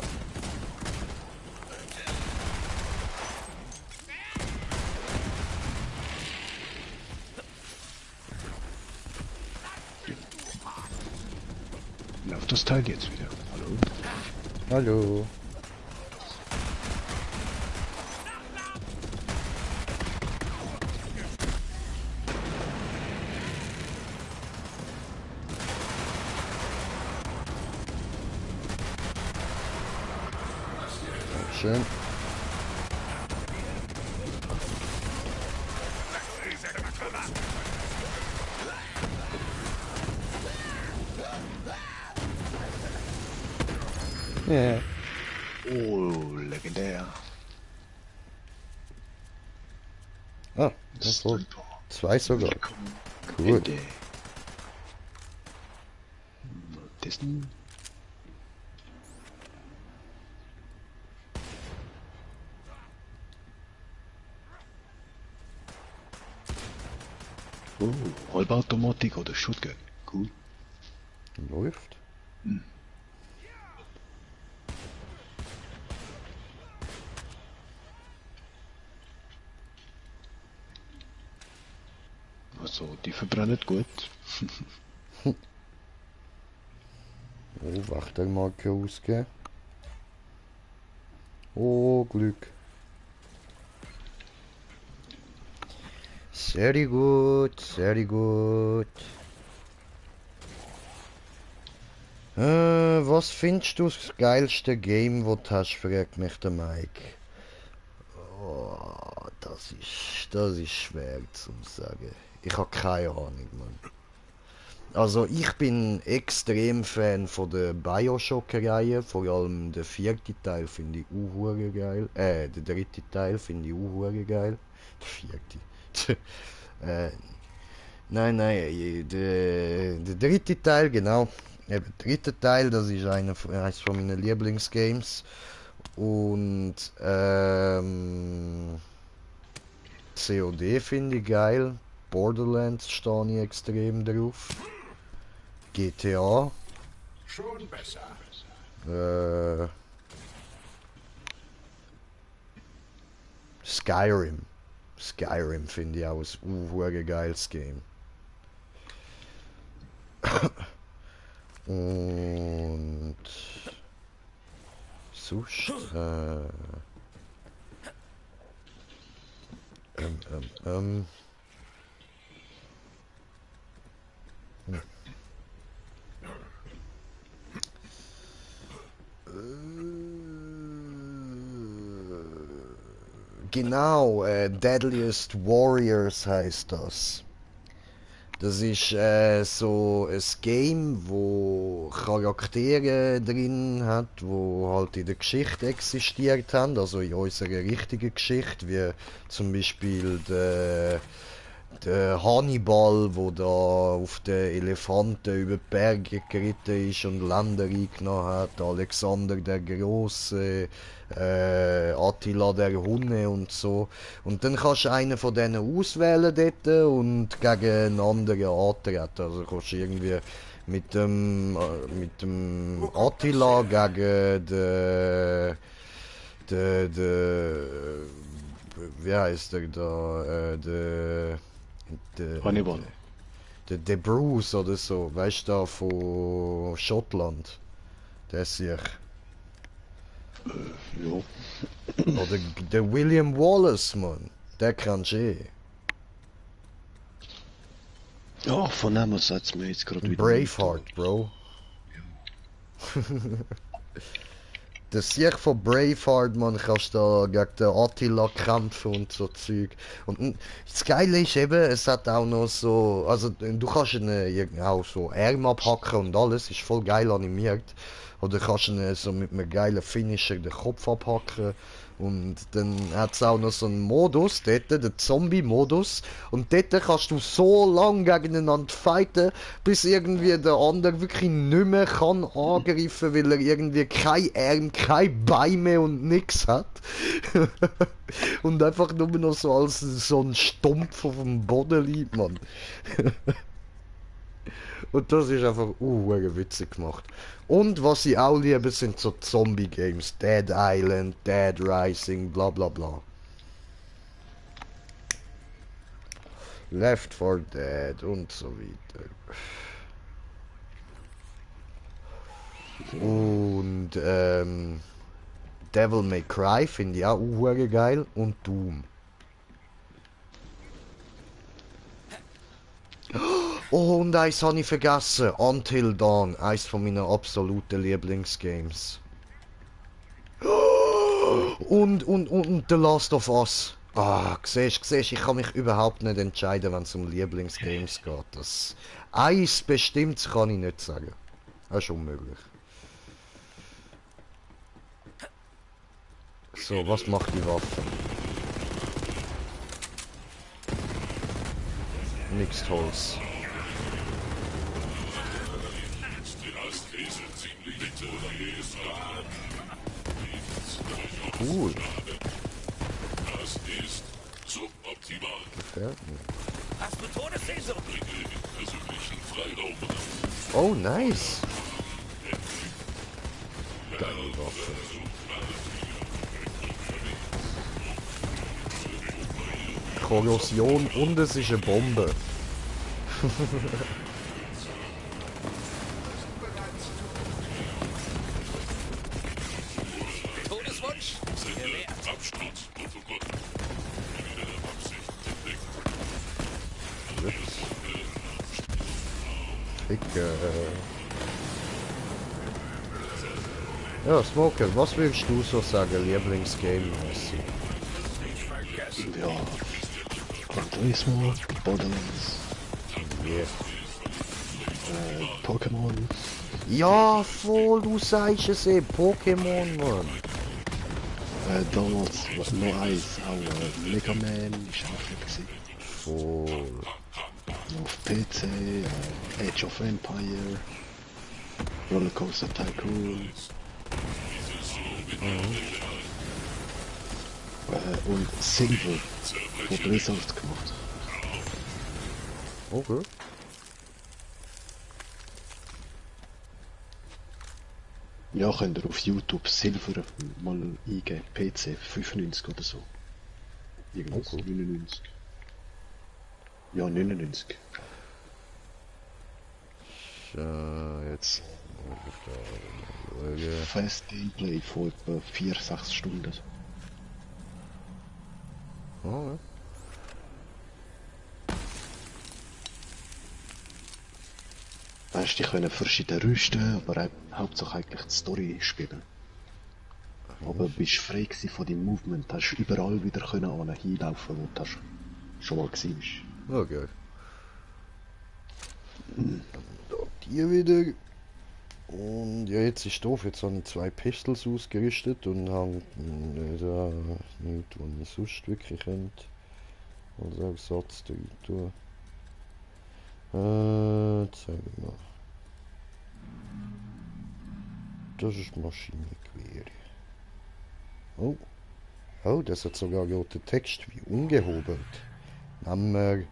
Läuft das Teil jetzt wieder? Hallo? Hallo. Schön. Ja. Oh, legendär. Ah, das so. Zwei sogar. Cool. Ende. Dessen. Oh, Halbautomatik oder Shotgun. Cool. Läuft. Also, die verbrennen gut. Oh, Wachtelmarke ausgeben. Oh, Glück. Sehr gut, sehr gut. Was findest du das geilste Game, das du hast, fragt mich der Mike. Oh, das ist schwer zu sagen. Ich habe keine Ahnung, Mann. Also ich bin extrem Fan von der Bioshock-Reihe, vor allem der vierte Teil finde ich auch geil. Der dritte Teil finde ich auch geil. Der vierte. Nein, der dritte Teil, genau. Der dritte Teil, das ist eines von meinen Lieblingsgames. Und COD finde ich geil. Borderlands stehe ich extrem drauf. GTA. Schon besser. Skyrim. Skyrim finde ich auch ein geiles Game. Und sonst Hm. Genau, Deadliest Warriors heißt das. Das ist so ein Game, wo Charaktere drin hat, wo halt in der Geschichte existiert haben, also in unserer richtigen Geschichte, wie zum Beispiel der Hannibal, wo da auf den Elefanten über die Berge geritten ist und Länder eingenommen hat, Alexander der Große, Attila der Hunne und so. Und dann kannst du einen von denen auswählen dort und gegen einen anderen antreten. Also kannst du irgendwie mit dem Attila gegen wie heißt der da, Hannibal. Der Bruce oder so, weißt du, da von Schottland. Der ist sich. Ja. Oder der William Wallace, Mann. Der kannst du eh. Ja, von dem sagt mir jetzt gerade wieder. Braveheart, Bro. Der Sieg von Braveheart, man, kannst da gegen den Attila kämpfen und so Zeug. Und das Geile ist eben, es hat auch noch so, also du kannst ihn auch so Arm abhacken und alles, ist voll geil animiert. Oder kannst ihn so mit einem geilen Finisher den Kopf abhacken. Und dann hat es auch noch so einen Modus dort, den Zombie-Modus. Und dort kannst du so lange gegeneinander fighten, bis irgendwie der andere wirklich nicht mehr kann angreifen, weil er irgendwie kein Arm, kein Bein mehr und nix hat. Und einfach nur noch so als so ein Stumpf auf dem Boden liegt, Mann. Und das ist einfach witzig gemacht. Und was ich auch liebe, sind so Zombie-Games. Dead Island, Dead Rising, bla bla bla. Left 4 Dead und so weiter. Und Devil May Cry finde ich auch geil. Und Doom. Oh, und eins habe ich vergessen. Until Dawn. Eins von meinen absoluten Lieblingsgames. Und The Last of Us. Ah, siehst, ich kann mich überhaupt nicht entscheiden, wenn es um Lieblingsgames geht. Das eins bestimmt kann ich nicht sagen. Das ist unmöglich. So, was macht die Waffe? Mixed Holz. Cool. Das ist suboptimal. Gefällt mir. Hast du Todessehnsucht? Persönlichen Freiraum. Oh, nice. Geile Waffe. Korrosion und es ist eine Bombe. Todeswunsch? Absturz. Ja, Smoker, was würdest du so sagen, Lieblingsgame-mäßig? Ja. Gran Turismo, Borderlands, Yeah. Pokémon. Ja, voll, du sagst es eh, Pokémon, Mann. Damals noch eins, auch Mega Man ist auch viel gewesen. Voll. Auf PC, Age of Empire, Rollercoaster Tycoon. Und Silver, von Blizzard gemacht. Okay. Ja, könnt ihr auf YouTube Silver mal eingeben, PC 95 oder so. Irgendwas, Okay. 99. Ja, 99. Jetzt. Fast Gameplay von etwa 4-6 Stunden. Oh, ja. Weißt du, die können verschiedene rüsten, aber hauptsächlich eigentlich die Story spielen. Aber du bist frei gewesen von deinem Movement, hast überall wieder können hinlaufen, wo du schon mal gewesen bist. Okay. Da die wieder. Und ja, jetzt ist doof. Jetzt habe ich 2 Pistols ausgerüstet und habe da nichts, was ich sonst wirklich könnte. Also Ersatz da rein tun. Zeigen wir mal. Das ist Maschinengewehr. Oh. Oh, das hat sogar roten Text wie ungehobelt. Nehmen wir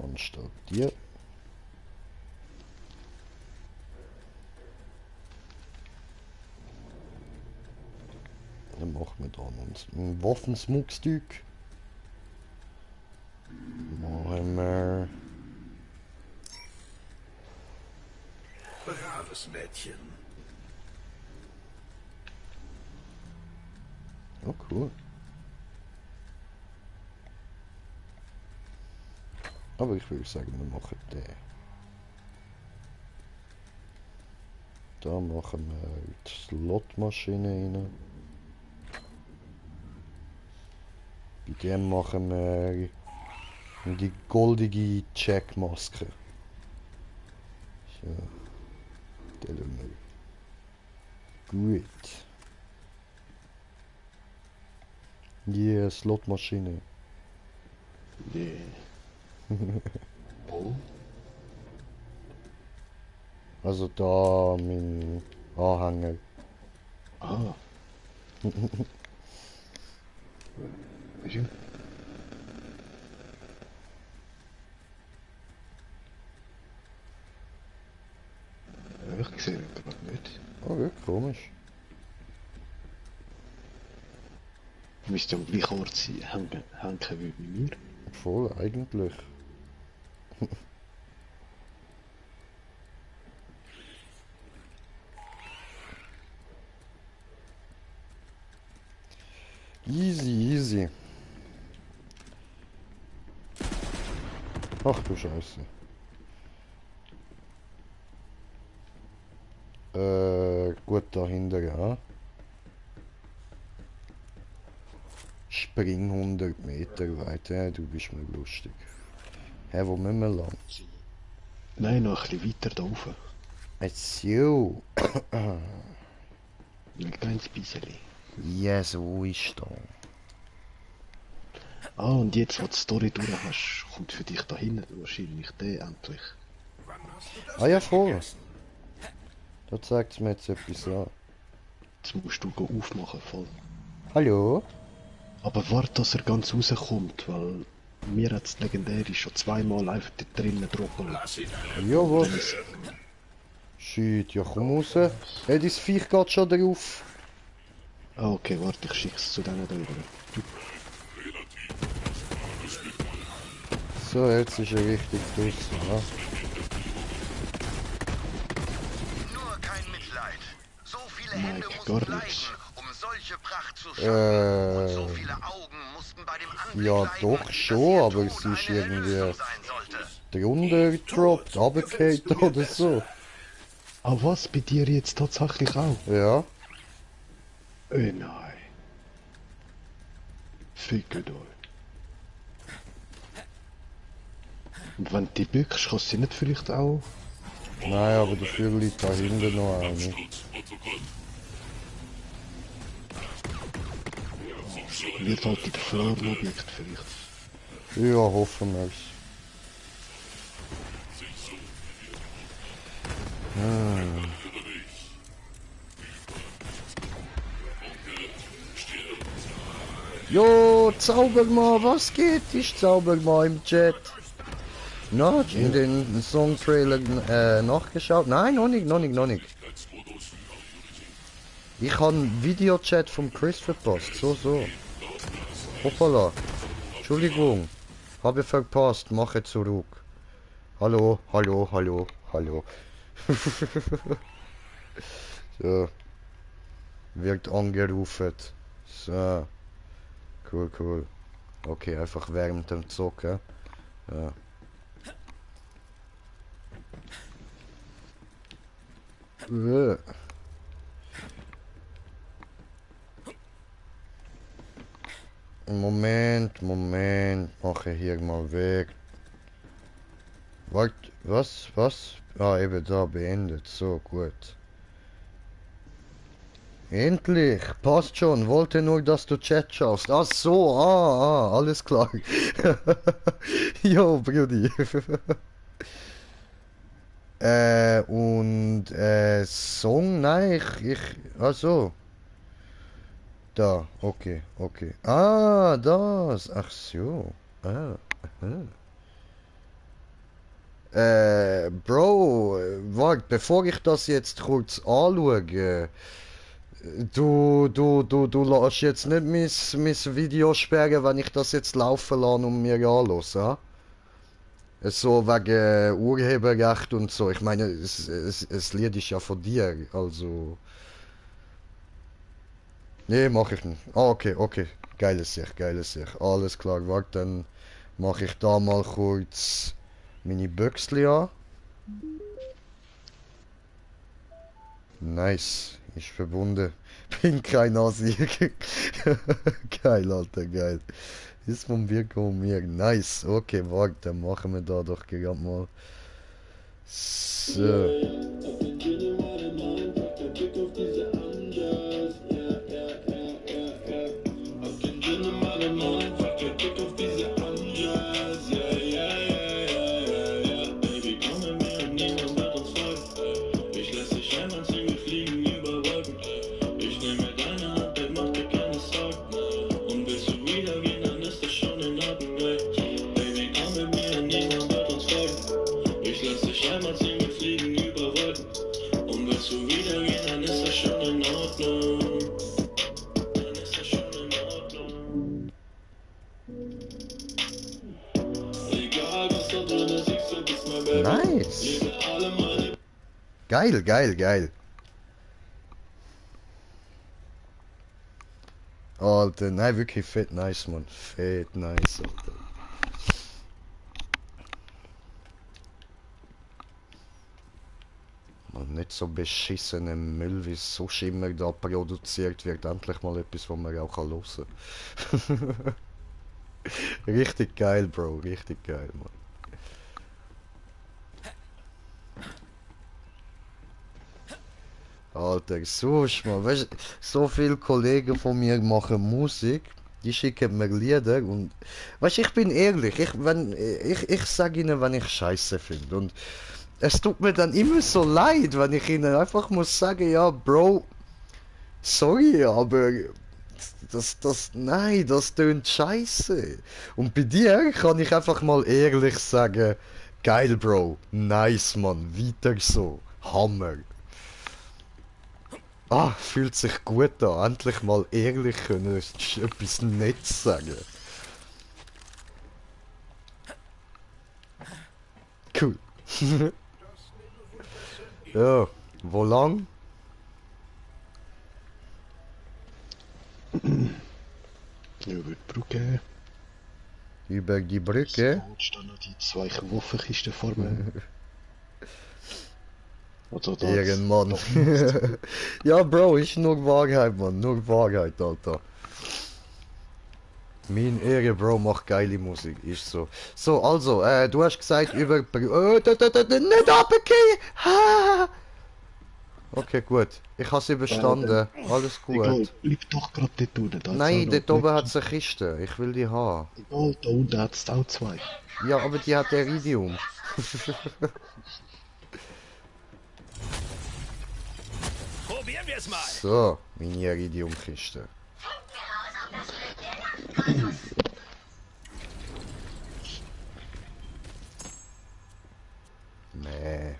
anstatt dir. Dann machen wir da ein Waffensmuckstück. Machen wir. Braves Mädchen. Oh, cool. Aber ich würde sagen, wir machen den. Da machen wir die Slotmaschine rein. Bei dem machen wir die goldige Checkmaske. So. Den lassen wir. Gut. Die Slotmaschine. Yeah. Oh. Also da mein Anhänger. Ah. Schön. Ich sehe ihn gerade nicht. Oh, ja, komisch. Müsste am gleichen Ort sein, hängen wie bei mir. Voll, eigentlich. Easy. Ach du Scheiße. Gut dahinter, ja. Spring 100 Meter weiter, du bist mir lustig. Hä, wo müssen wir lang? Nein, noch ein bisschen weiter da rauf. Ach so. Ein kleines bisschen. Ja, so ist da. Ah, und jetzt, wo du die Story durch hast, kommt für dich da hinten wahrscheinlich der endlich. Ah ja, voll. Da zeigt es mir jetzt etwas an. Jetzt musst du aufmachen, voll. Hallo? Aber warte, dass er ganz rauskommt, weil mir hat das Legendäre schon zweimal einfach da drinnen droppen lassen. Ja, was? Shit, ja komm raus. Hey, das Viech geht schon drauf. Ah, okay, warte, ich schick's zu denen da rüber. So, jetzt ist er richtig draussen, ja. Nur kein Mitleid. So viele Mike, Hände gar mussten nichts. leiden, um solche Pracht zu schaffen. Und so viele Augen mussten bei dem Anblick Ja, leiden, doch dass schon, ihr aber Tod es ist eine irgendwie Erlösung sein sollte. drunter gedroppt, runtergefallen oder so. Ah, was? Bei dir jetzt tatsächlich auch? Ja. Nein. Fickt euch. Und wenn du die bückst, kannst du sie nicht vielleicht auch... Nein, aber dafür liegt da hinten noch eine. Wird halt in der verlorenen Objekt vielleicht. Ja, hoffen wir es. Jo, Zaubermann, was geht? Ich Zaubermann im Chat. Na, hast du den Songtrailer nachgeschaut? Nein, noch nicht. Ich habe einen Videochat vom Chris verpasst, so. Hoppala. Entschuldigung. Habe verpasst. Mache zurück. Hallo, hallo, hallo, hallo. So. Wird angerufen. So. Cool, cool. Okay, einfach während dem Zocken. Ja. Moment, mache hier mal weg. Was? Ah, eben da, beendet. So, gut. Endlich! Passt schon, wollte nur, dass du Chat schaust. Ach so, alles klar. Jo, Brudi. Song? Nein, ach so. Da, okay. Ah, das. Ach so. Bro, warte, bevor ich das jetzt kurz anschaue, du lässt jetzt nicht mein Video sperren, wenn ich das jetzt laufen lasse und mir anhören, ja? So wegen Urheberrecht und so. Ich meine, das Lied ist ja von dir, also... Nee, mach ich nicht. Ah, okay. Geiles Sicht. Alles klar, warte, dann mache ich da mal kurz meine Büchsli an. Nice, ist verbunden. Bin kein Asi. Geil, Alter, geil. Ist vom Wirko und mir. Nice, okay, warte, dann machen wir da doch gerade mal. So. Nice. Geil. Alter, nein, wirklich fett nice, Mann. Fett nice, Alter. Man, nicht so beschissene Müll, wie so immer da produziert wird. Endlich mal etwas, was man auch hören kann. Richtig geil, Bro. Richtig geil, Mann. Alter, so ist man, weißt du, so viele Kollegen von mir machen Musik, die schicken mir Lieder und, weißt du, ich bin ehrlich, ich sage ihnen, wenn ich Scheiße finde und es tut mir dann immer so leid, wenn ich ihnen einfach muss sagen, ja, Bro, sorry, aber nein, das tönt scheiße. Und bei dir kann ich einfach mal ehrlich sagen, geil, Bro, nice, Mann, weiter so, Hammer. Ah, fühlt sich gut an, endlich mal ehrlich können, etwas Nettes sagen. Cool. Ja, wo lang? Über die Brücke. Über die Brücke? So, stehen noch die 2 Waffenkisten vor mir. Also das, Ehrenmann. Ja, Bro, ist nur Wahrheit, Mann. Nur Wahrheit, Alter. Mein Ehre, Bro, macht geile Musik. Ist so. So, also, du hast gesagt über... nicht abgehen! Okay, gut. Ich habe sie bestanden. Alles gut. Egal, bleib doch gerade dort unten. Nein, dort oben hat es eine Kiste. Ich will die haben. Egal, da unten hat es auch 2. Ja, aber die hat Iridium. Probieren wir es mal. So, meine Iridium-Kiste. Nee.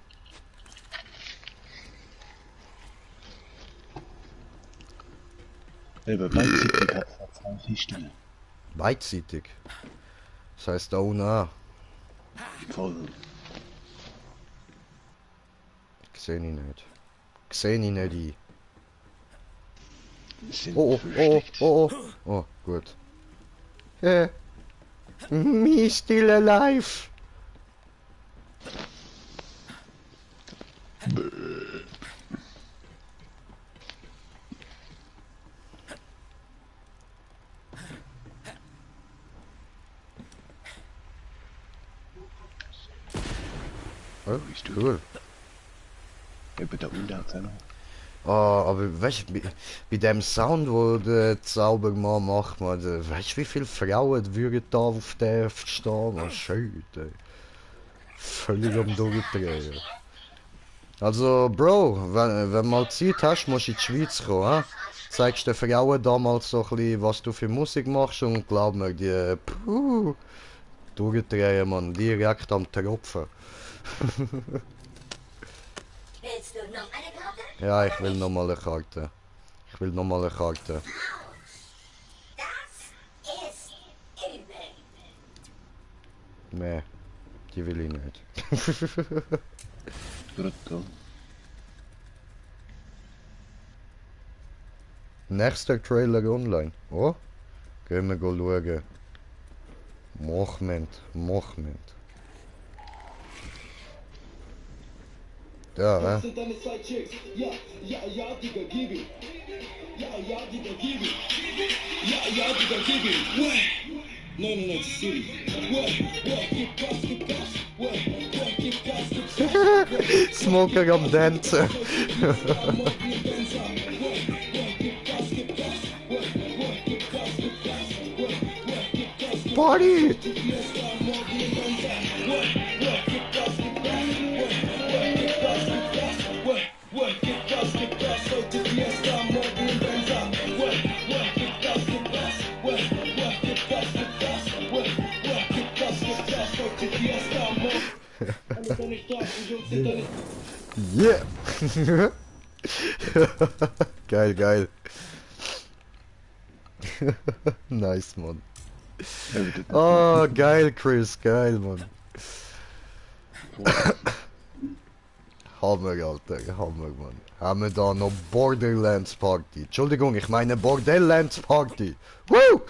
Eben, beidseitig hat es 2 Kisten. Beidseitig. Das heisst da unten auch. Voll. Sehe ich nicht. Sehe ich nicht ein. Wir sind Oh, oh, oh, versteckt. oh, oh. Oh, gut. Me still alive. Oh, cool. Eben da unten auch noch. Ah, aber weißt du, bei dem Sound, wo der Zaubermann macht, man, weißt du, wie viele Frauen würden da auf der stehen? Oh, schön, ey. Völlig am Durchdrehen. Also, Bro, wenn du mal Zeit hast, musst du in die Schweiz kommen, he? Zeigst den Frauen damals so ein bisschen, was du für Musik machst und glaub mir, die, durchdrehen, man, direkt am Tropfen. Willst du noch eine Karte? Ja, ich will nochmal eine Karte. Ich will nochmal eine Karte. Das ist übel. Nee, die will ich nicht. Gerade da. Nächster Trailer online. Oh? Gehen wir schauen. Moment. Da, Das sind deine zwei Chicks. Ja, Digga, gib ihm. Ja, Digga, gib ihm. Ja, Digga, gib ihm. What? 99 City. What? Gib Gas. What? Gib Gas. Smoker am Dancen. Party! Yeah! Geil. Nice, Mann. Oh, geil, Chris, geil, Mann. Hammer, Alter, Hammer, Mann. Haben wir da noch Borderlands Party? Entschuldigung, ich meine Borderlands Party. Woo!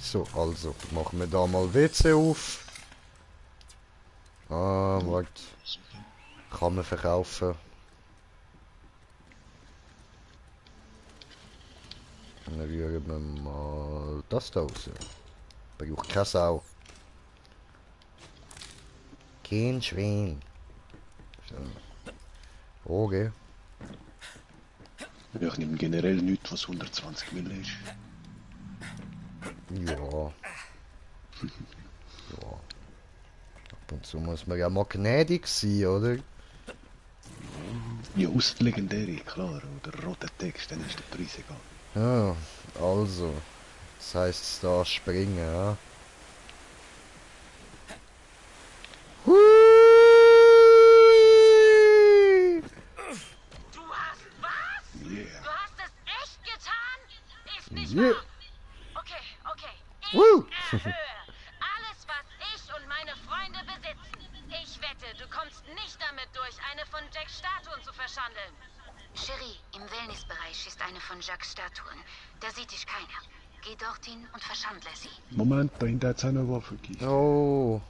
So, also, machen wir da mal WC auf. Ah, warte. Kann man verkaufen. Dann rühren wir mal das da raus. Braucht keine Sau. Kein Schwein. So. Okay. Ja, ich nehme generell nichts, was 120 Mille ist. Ja. Ja. Ab und zu muss man ja mal gnädig sein, oder? Ja, aus der legendäre, klar. Oder roter Text, dann ist der Preis egal. Ja, also. Das heisst da springen, ja. Hui! Du hast was? Yeah. Du hast es echt getan? Ist nicht Yeah. wahr. Okay. Ich Woo! erhöhe alles, was ich und meine Freunde besitzen. Ich wette, du kommst nicht damit durch, eine von Jacks Statuen zu verschandeln. Cherie, im Wellnessbereich ist eine von Jacques Statuen. Da sieht dich keiner. Geh dorthin und verschandle sie. Moment, da hinten hat es auch eine Waffe gegeben. Oh.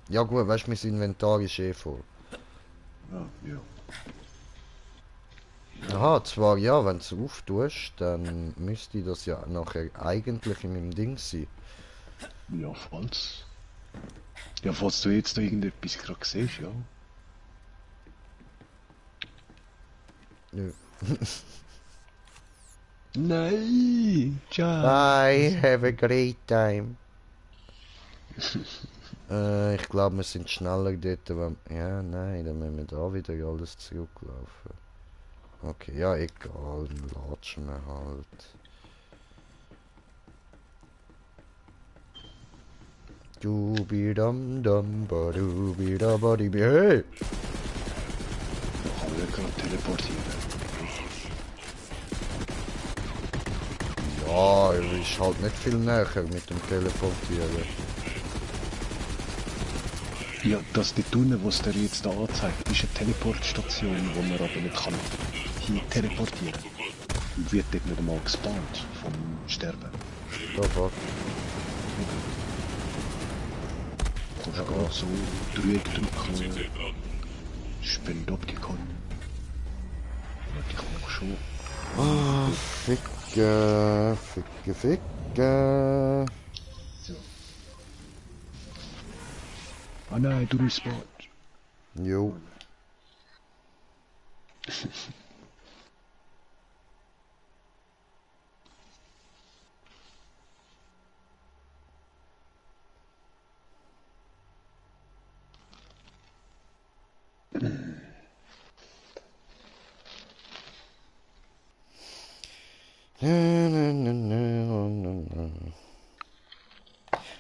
Ja gut, weißt du, mein Inventar ist eh voll. Ah, ja. Aha, zwar ja, wenn du es auftust, dann müsste das ja nachher eigentlich in meinem Ding sein. Ja, falls. Ja, falls du jetzt da irgendetwas gerade siehst, ja. Nö. Nein! Ciao! Bye, have a great time. Ich glaube, wir sind schneller dort, wenn... Ja, nein, dann müssen wir da wieder alles zurücklaufen. Okay, ja, egal, dann latschen wir halt. Du-bi-dam dam ba du bi da ba di bi hey! Da kann man ja gerade teleportieren. Ja, ist halt nicht viel näher mit dem Teleportieren. Ja, das die Tunnel, was der jetzt da anzeigt, ist eine Teleportstation, wo man aber nicht kann hin teleportieren. Und wird dort nicht einmal gespawnt vom Sterben. Da fuck. Du kannst gerade so Dreieck drücken. Spendoptikon. Ich mach schon. Ah, Ficke, Ficke, Ficke. Ah nein, du respawnst. Jo.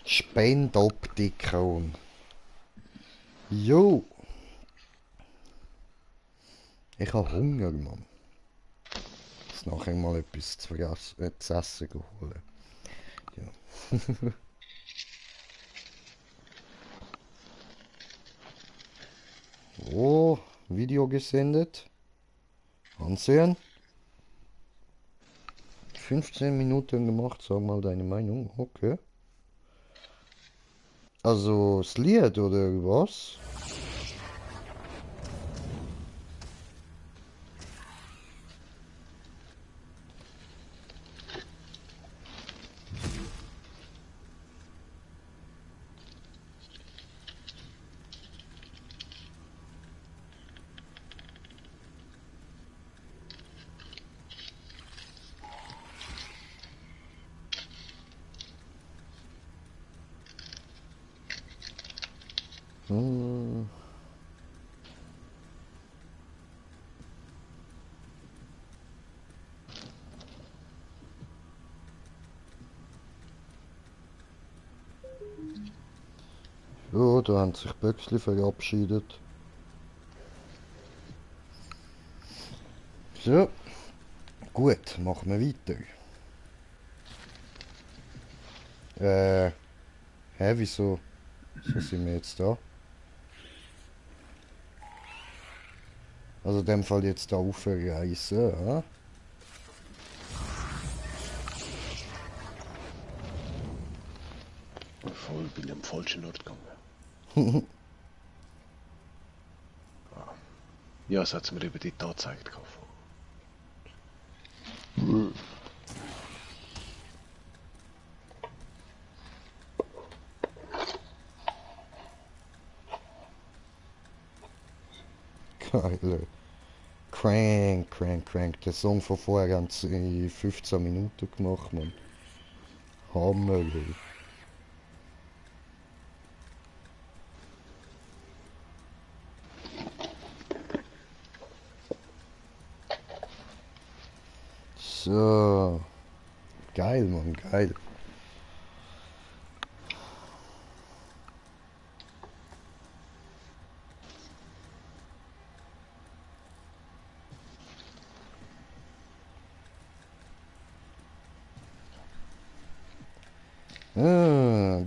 Spendoptikon. Jo. Ich habe Hunger, Mann. Jetzt nachher mal etwas zu essen holen. Ja. Oh, Video gesendet. Ansehen. 15 Minuten gemacht, sag mal deine Meinung. Okay. Also, das Lied oder was? Ja, da haben sich Böxli verabschiedet. So. Gut, machen wir weiter. Wieso sind wir jetzt da? Also in dem Fall jetzt da aufreisen, ja? Voll, bin am falschen Ort gegangen. Ja, es hat mir eben dort angezeigt. Geil. Crank, crank, crank. Der Song von vorher haben sie in 15 Minuten gemacht, man. Hammer, hey. So. Geil, Mann, geil.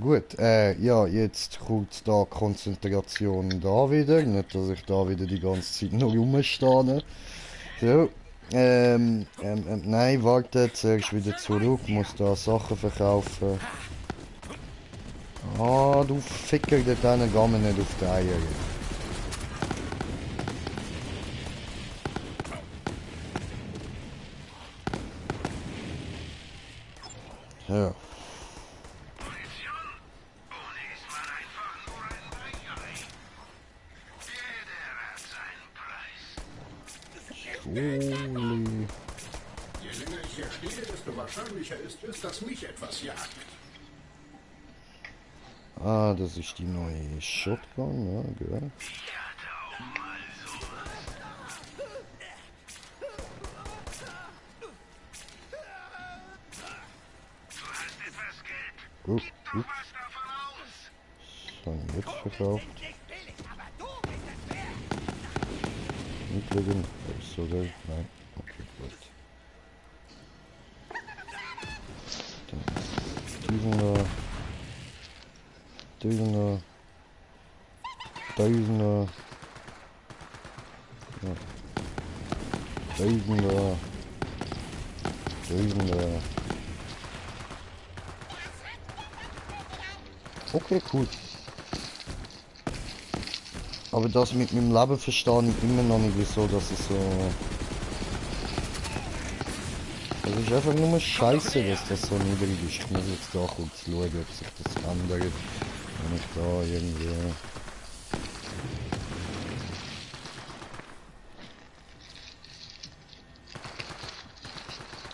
Gut, ja, jetzt kommt da Konzentration da wieder. Nicht, dass ich da wieder die ganze Zeit nur rumstehe. So. Nein, warte, zuerst wieder zurück, muss da Sachen verkaufen. Ah, du Ficker, dort hinten gehen wir nicht auf die Eier. Ja. Je länger ich hier stehe, desto wahrscheinlicher ist es, dass mich etwas jagt. Ah, das ist die neue Shotgun, ja, gell. Das haben wir jetzt verkauft. Niedrigen, ist so, oder? Nein, okay, gut. Tausender. Tausender. Tausender. Ja. Tausender. Tausender. Okay, cool. Aber das mit meinem Leben verstehe ich immer noch nicht, wieso das ist so... Das ist einfach nur scheiße, dass das so niedrig ist. Ich muss jetzt da kurz schauen, ob sich das ändert. Wenn ich da irgendwie...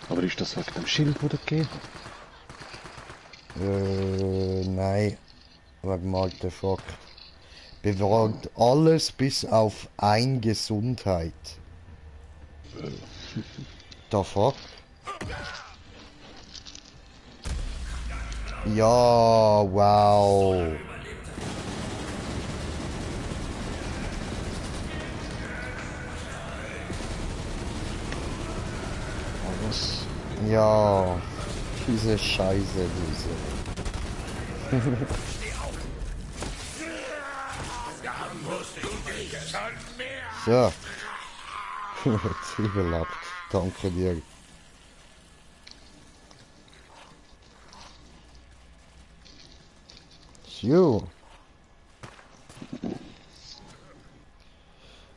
Aber ist das wegen dem Schild, wo du gegeben? Nein. Wegen dem Artefakt. Bewahrt alles bis auf ein Gesundheit. Da fuck? Ja, wow. Was? Ja, diese Scheiße, diese. So. Jetzt überlebt. Danke dir. So.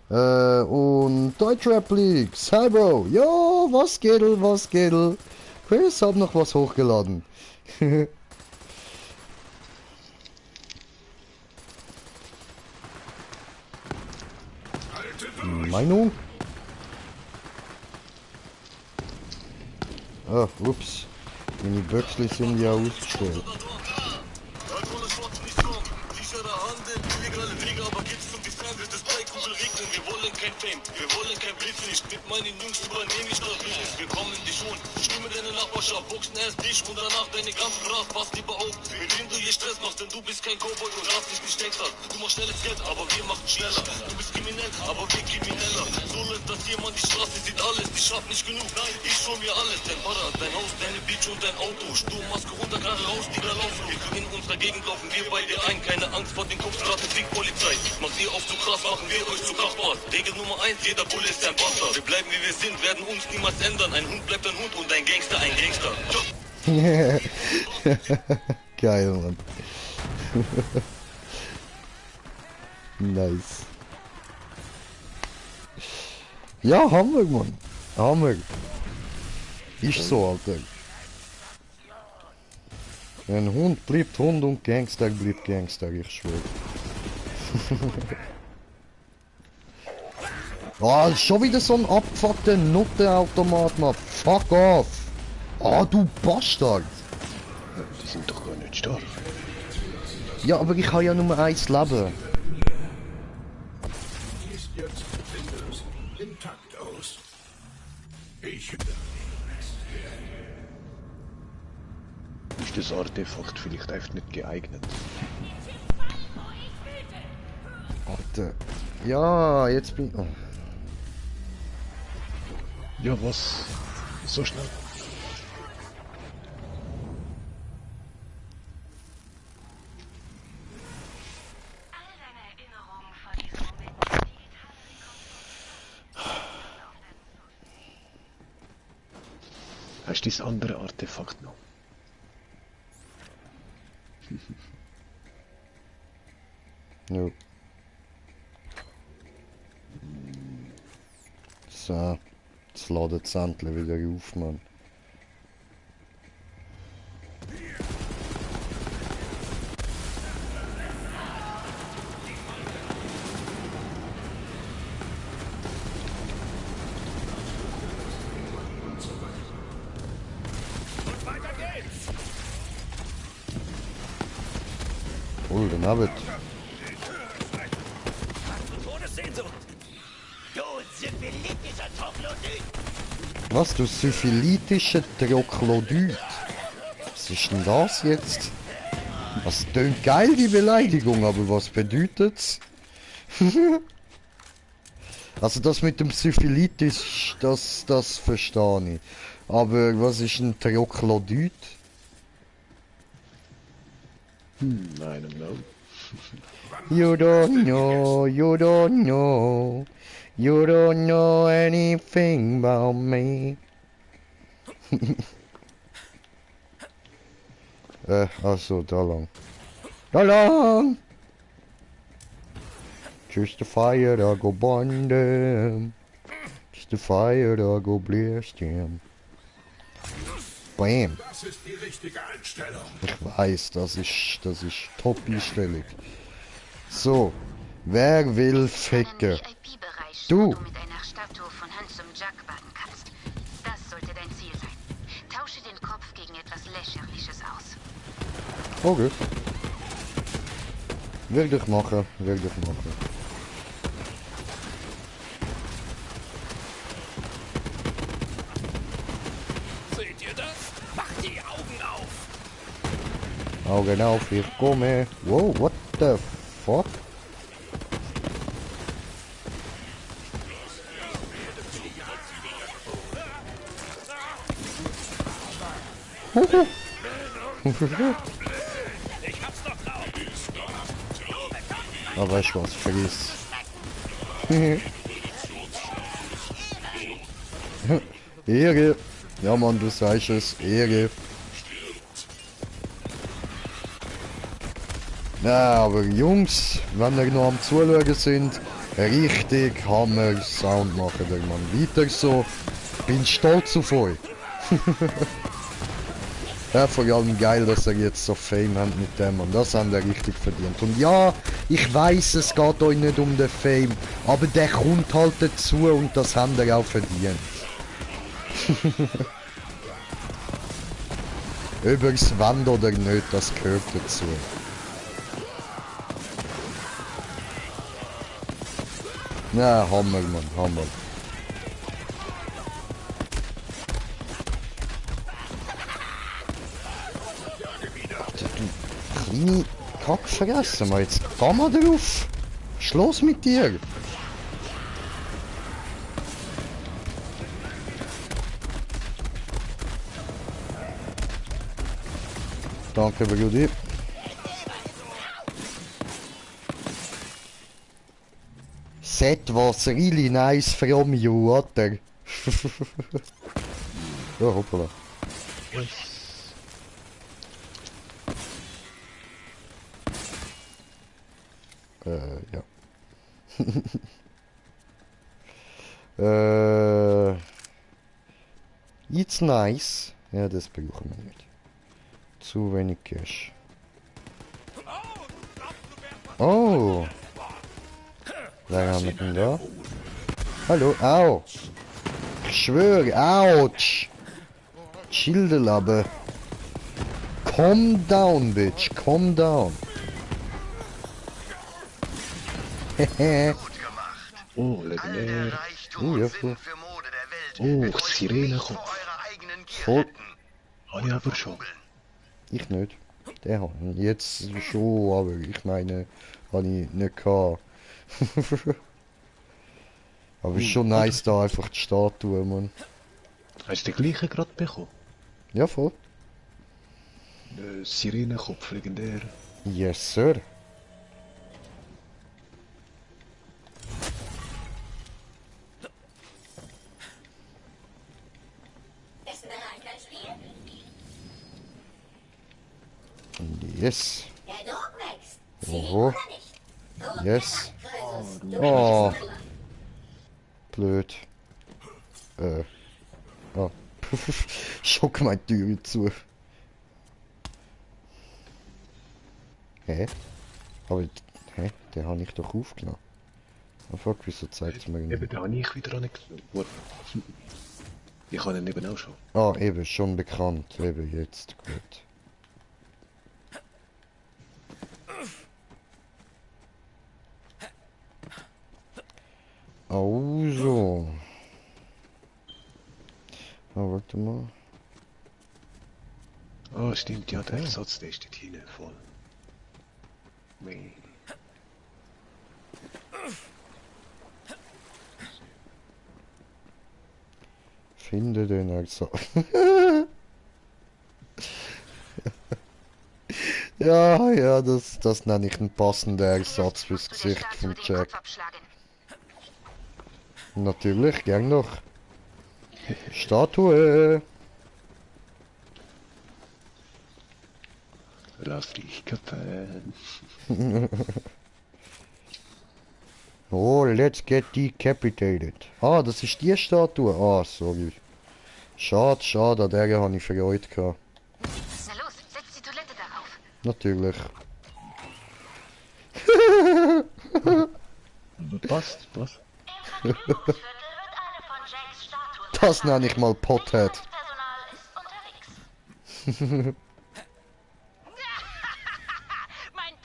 Und Deutschrap League, Cyber, ja, was geht, was geht? Chris hat noch was hochgeladen. Meinung? Ah, ups. Meine Büchse sind ja ausgestellt. Wir wollen kein Blitz, nicht mit meinen Jungs übernehme ich das Business. Wir kommen dich schon, stimme deine Nachbarschaft, boxen erst dich und danach deine ganzen Rat. Pass lieber auf, mit wem du hier Stress machst, denn du bist kein Cowboy und hast dich nicht denkst. Du machst schnelles Geld, aber wir machen schneller. Du bist kriminell, aber wir krimineller. So läuft das hier, man, die Straße sieht alles. Ich hab nicht genug, ich schon mir alles. Dein Fahrrad, dein Haus, deine Beach und dein Auto. Sturmmaske runter, gerade raus, die da laufen. Wir können in unserer Gegend laufen, wir bei dir ein. Keine Angst vor den Kopfstraße, Polizei. Macht ihr auf zu krass, machen wir euch zu Kraftbars. Regel Nummer 1, jeder Bulle ist ein Bastard. Wir bleiben wie wir sind, werden uns niemals ändern. Ein Hund bleibt ein Hund und ein Gangster ein Gangster. Geil, Mann. Nice. Ja, Hammer, Mann. Hammer. Ist so, Alter. Ein Hund bleibt Hund und Gangster bleibt Gangster, ich schwöre. Ah, schon wieder so ein abgefuckter Nuttenautomat, Mann. Fuck off. Ah, du Bastard. Die sind doch gar nicht stark. Ja, aber ich habe ja nur eins Leben. Ist jetzt intakt aus. Ich... Ist das Artefakt vielleicht einfach nicht geeignet? Alter. Ja, jetzt bin ich... Oh. Ja, was? So schnell? Hast du das andere Artefakt noch? No. So, jetzt ladet das endlich wieder auf, Mann. Cool, den Abend. Was, du syphilitischer Troglodyt? Was ist denn das jetzt? Das tönt geil, die Beleidigung, aber was bedeutet's? Also das mit dem Syphilitis, das verstehe ich. Aber was ist ein Troglodyt? I don't know. You don't know, you don't know, you don't know anything about me. Also, da lang. Da lang! Just the fire that go burn them. Just the fire that go blast them. Bam! Das ist die richtige Einstellung. Ich weiß, das ist Top-Einstellung. So, wer will ficken? VIP-Bereich, Du! wo du mit einer Statue von Handsome Jack baden kannst. Das sollte dein Ziel sein. Tausche den Kopf gegen etwas Lächerliches aus. Okay. Will ich machen, will ich machen. Seht ihr das? Macht die Augen auf! Augen auf, ich komme. Wow, what the fuck? Ich hab's doch drauf! Aber weißt du was, vergiss. Ehre. Ja Mann, du sagst es, Ehre. Na, aber Jungs, wenn ihr noch am Zuschauen sind, richtig Hammer Sound machen wir, Mann. Weiter so. Bin stolz auf euch. Ja, vor allem geil, dass ihr jetzt so Fame habt mit dem und das haben ihr richtig verdient. Und ja, ich weiß, es geht euch nicht um den Fame, aber der kommt halt dazu und das habt ihr auch verdient. Ob ihr es wollt oder nicht, das gehört dazu. Ja, Hammer, Mann, Hammer. Kleine Kack vergessen, mal jetzt geh mal drauf. Schluss mit dir. Danke, Brudi. That was really nice from you, Otter. Ja, hoppala. Ja. It's nice. Ja, das brauchen wir nicht. Zu wenig Cash. Oh! Wer haben wir denn da? Hallo, au! Ich schwöre, ouch! Schilderlabe. Calm down, bitch, calm down. Oh, legendär. Ja, voll. Oh, Sirenenkopf. Voll. Habe ich aber schon. Ich nicht. Der hat ihn jetzt schon, aber ich meine, habe ich nicht gehabt. Aber ist schon nice, da einfach die Statue, Mann. Hast du den gleichen gerade bekommen? Ja, voll. Sirenenkopf, legendär. Yes, sir. Yes. Oho. Yes. Oh. Blöd. Oh. Schock meine Tür zu. Hä? Aber, hä? Den habe ich doch aufgenommen. Oh fuck, wieso zeigt es mir nicht? Eben, den habe ich wieder angeguckt. Ich habe ihn eben auch schon. Ah, eben, schon bekannt. Eben, jetzt, gut. Also. Oh, warte mal. Oh, stimmt, ja, der Ersatz, der ist dort hinten voll. Nee. Finde den Ersatz. Ja, Ja, ja, das nenne ich einen passenden Ersatz fürs Gesicht von Jack. Natürlich, gern noch. Statue! Rafrika-Fan. Oh, let's get decapitated. Ah, das ist die Statue. Ah, sorry. Schade, schade, an der habe ich Freude gehabt. Na los, setz die Toilette darauf. Natürlich. Passt, passt. Das nenne ich mal Pothead. Mein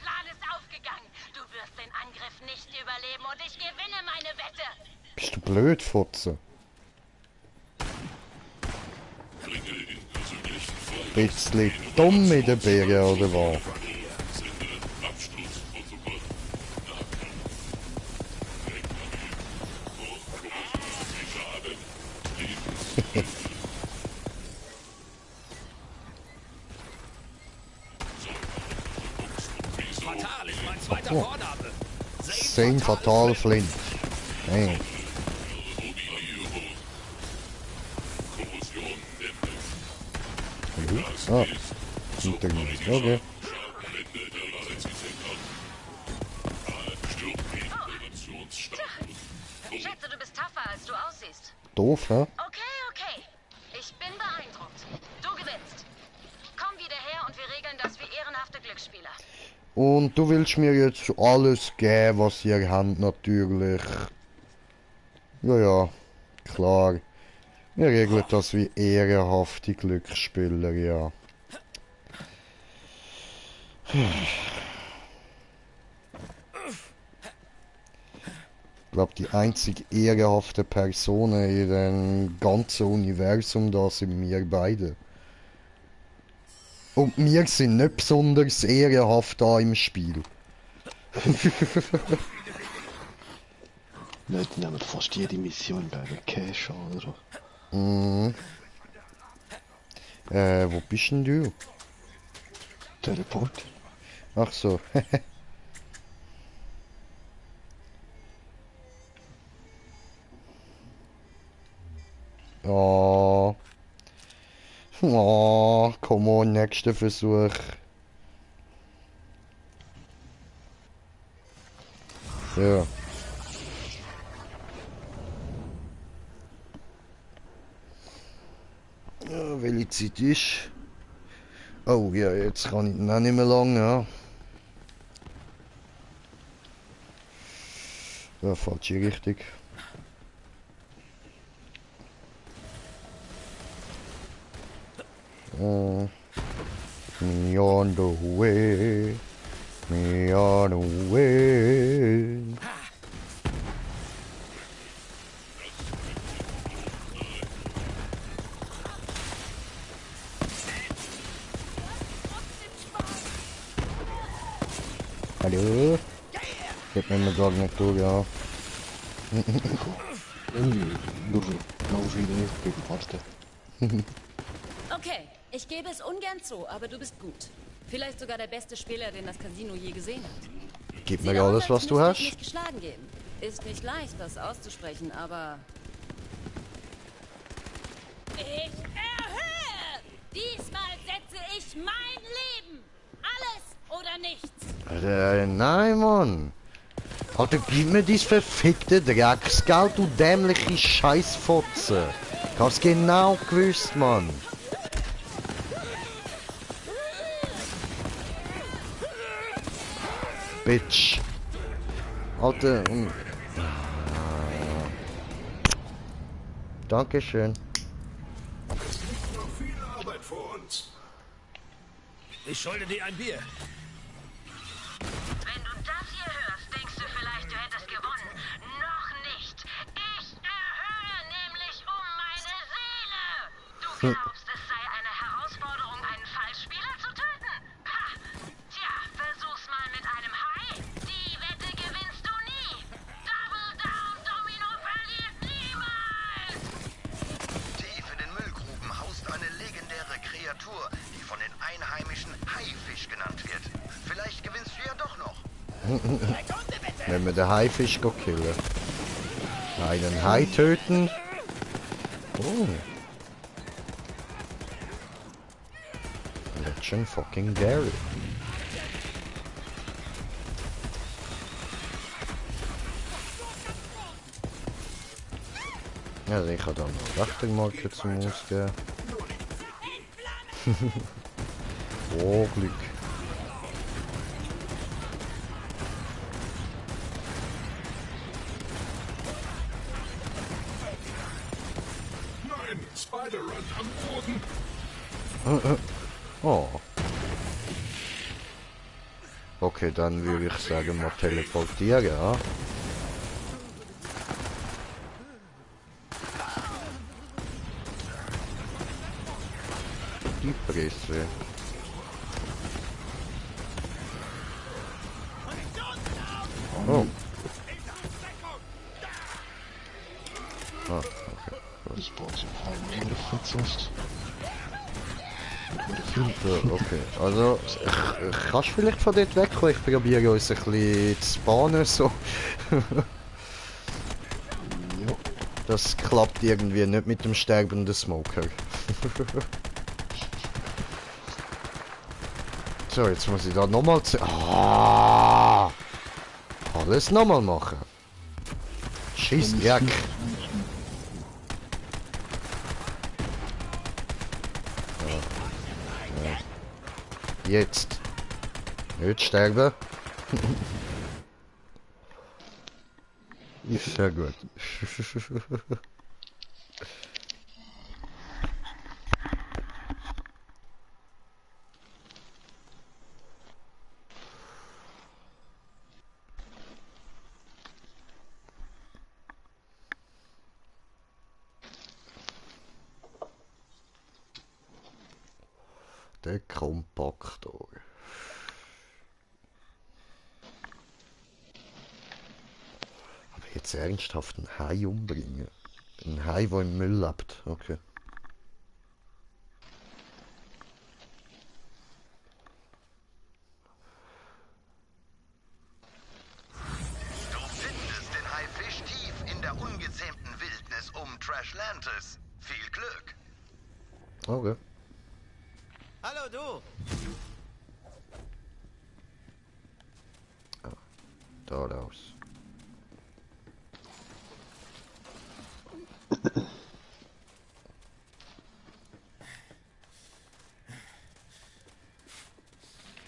Plan ist aufgegangen. Du wirst den Angriff nicht überleben und ich gewinne meine Wette. Bist du blöd, Fotze? Bisschen dumm mit den Bären, oder was? Fatal ist mein zweiter Vorname. Sein Fatal Flint. Hey. Ah, Hintergrund. Okay. Schätze, du bist tougher, als du aussiehst. Doof, hä? Okay, okay. Ich bin beeindruckt. Du gewinnst. Komm wieder her und wir regeln das wie ehrenhafte Glücksspieler. Und du willst mir jetzt alles geben, was ihr habt, natürlich. Ja, ja, klar. Wir regeln das wie ehrenhafte Glücksspieler, ja. Ich glaube, die einzige ehrenhafte Person in dem ganzen Universum, da sind wir beide. Und wir sind nicht besonders ehrenhaft da im Spiel. Nicht nehmen fast jede Mission bei der Cash an, oder? Mhm. Wo bist denn du? Teleport. Ach so. Oh. Oh, komm on, nächster Versuch. Ja. Ja, welche Zeit ist? Oh ja, jetzt kann ich noch nicht mehr lang, ja. Ja, falsche Richtung. Me on the way, me on the way. Hallo? Geht mir gar nicht durch, ja. Nur lauf wieder gegen Warte. Okay, ich gebe es ungern zu, aber du bist gut. Vielleicht sogar der beste Spieler, den das Casino je gesehen hat. Gib mir alles, was du hast. Nicht geschlagen geben. Ist nicht leicht, das auszusprechen, aber... Ich erhöhe! Diesmal setze ich mein Leben! Alles oder nichts! Nein, Mann. Alter, gib mir dieses verfickte Drecksgeld, du dämliche Scheißfotze. Ich hab's genau gewusst, Mann. Bitch. Alter. Dankeschön. Noch viel Arbeit vor uns. Ich schulde dir ein Bier. Wenn du das hier hörst, denkst du vielleicht, du hättest gewonnen. Noch nicht. Ich erhöhe nämlich um meine Seele. Du glaubst, es sei eine Herausforderung, einen Fallspieler zu töten? Ha! Tja, versuch's mal mit einem Hai. Die Wette gewinnst du nie. Double Down Domino verliert niemals. Tief in den Müllgruben haust eine legendäre Kreatur. Kreatur, die von den Einheimischen Haifisch genannt wird. Vielleicht gewinnst du ja doch noch. Wenn wir den Haifisch killen. Einen Hai töten. Oh. Legend fucking Gary. Ja, ich habe dann noch Wächtermarke zum Ausgeben. Oh, Glück. Nein, Spider-Run am Boden. Oh. Okay, dann würde ich sagen, mal teleportieren, ja? Die Presse. Oh. Ah, okay. Das baut sich ein wieder verzosst. So, okay. Also, kannst du vielleicht von dort wegkommen? Ich probiere uns ein bisschen zu spawnen, so. Ja. Das klappt irgendwie nicht mit dem sterbenden Smoker. So, jetzt muss ich da nochmal zu... Ah! Alles nochmal machen. Scheiß Jack. Jetzt. Nicht sterben. Ist sehr gut. Der Kompaktor. Aber jetzt ernsthaft einen Hai umbringen? Ein Hai, der im Müll lebt. Okay. Du findest den Haifisch tief in der ungezähmten Wildnis um Trashlantis. Viel Glück. Okay. Hallo du! Da raus.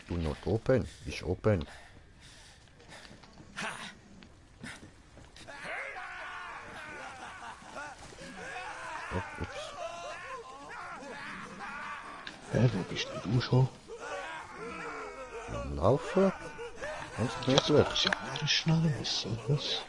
Do not open. Ist open. Oh, ups. Hä, wo bist denn du schon? Am Laufen? Ganz knifflig. Das ist ja ein Schnelles, oder was?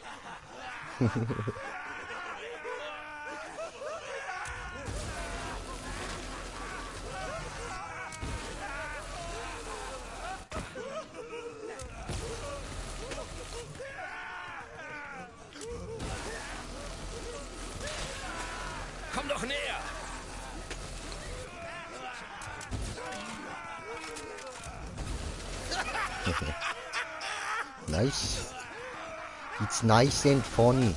Komm doch näher! Nice. It's nice and funny.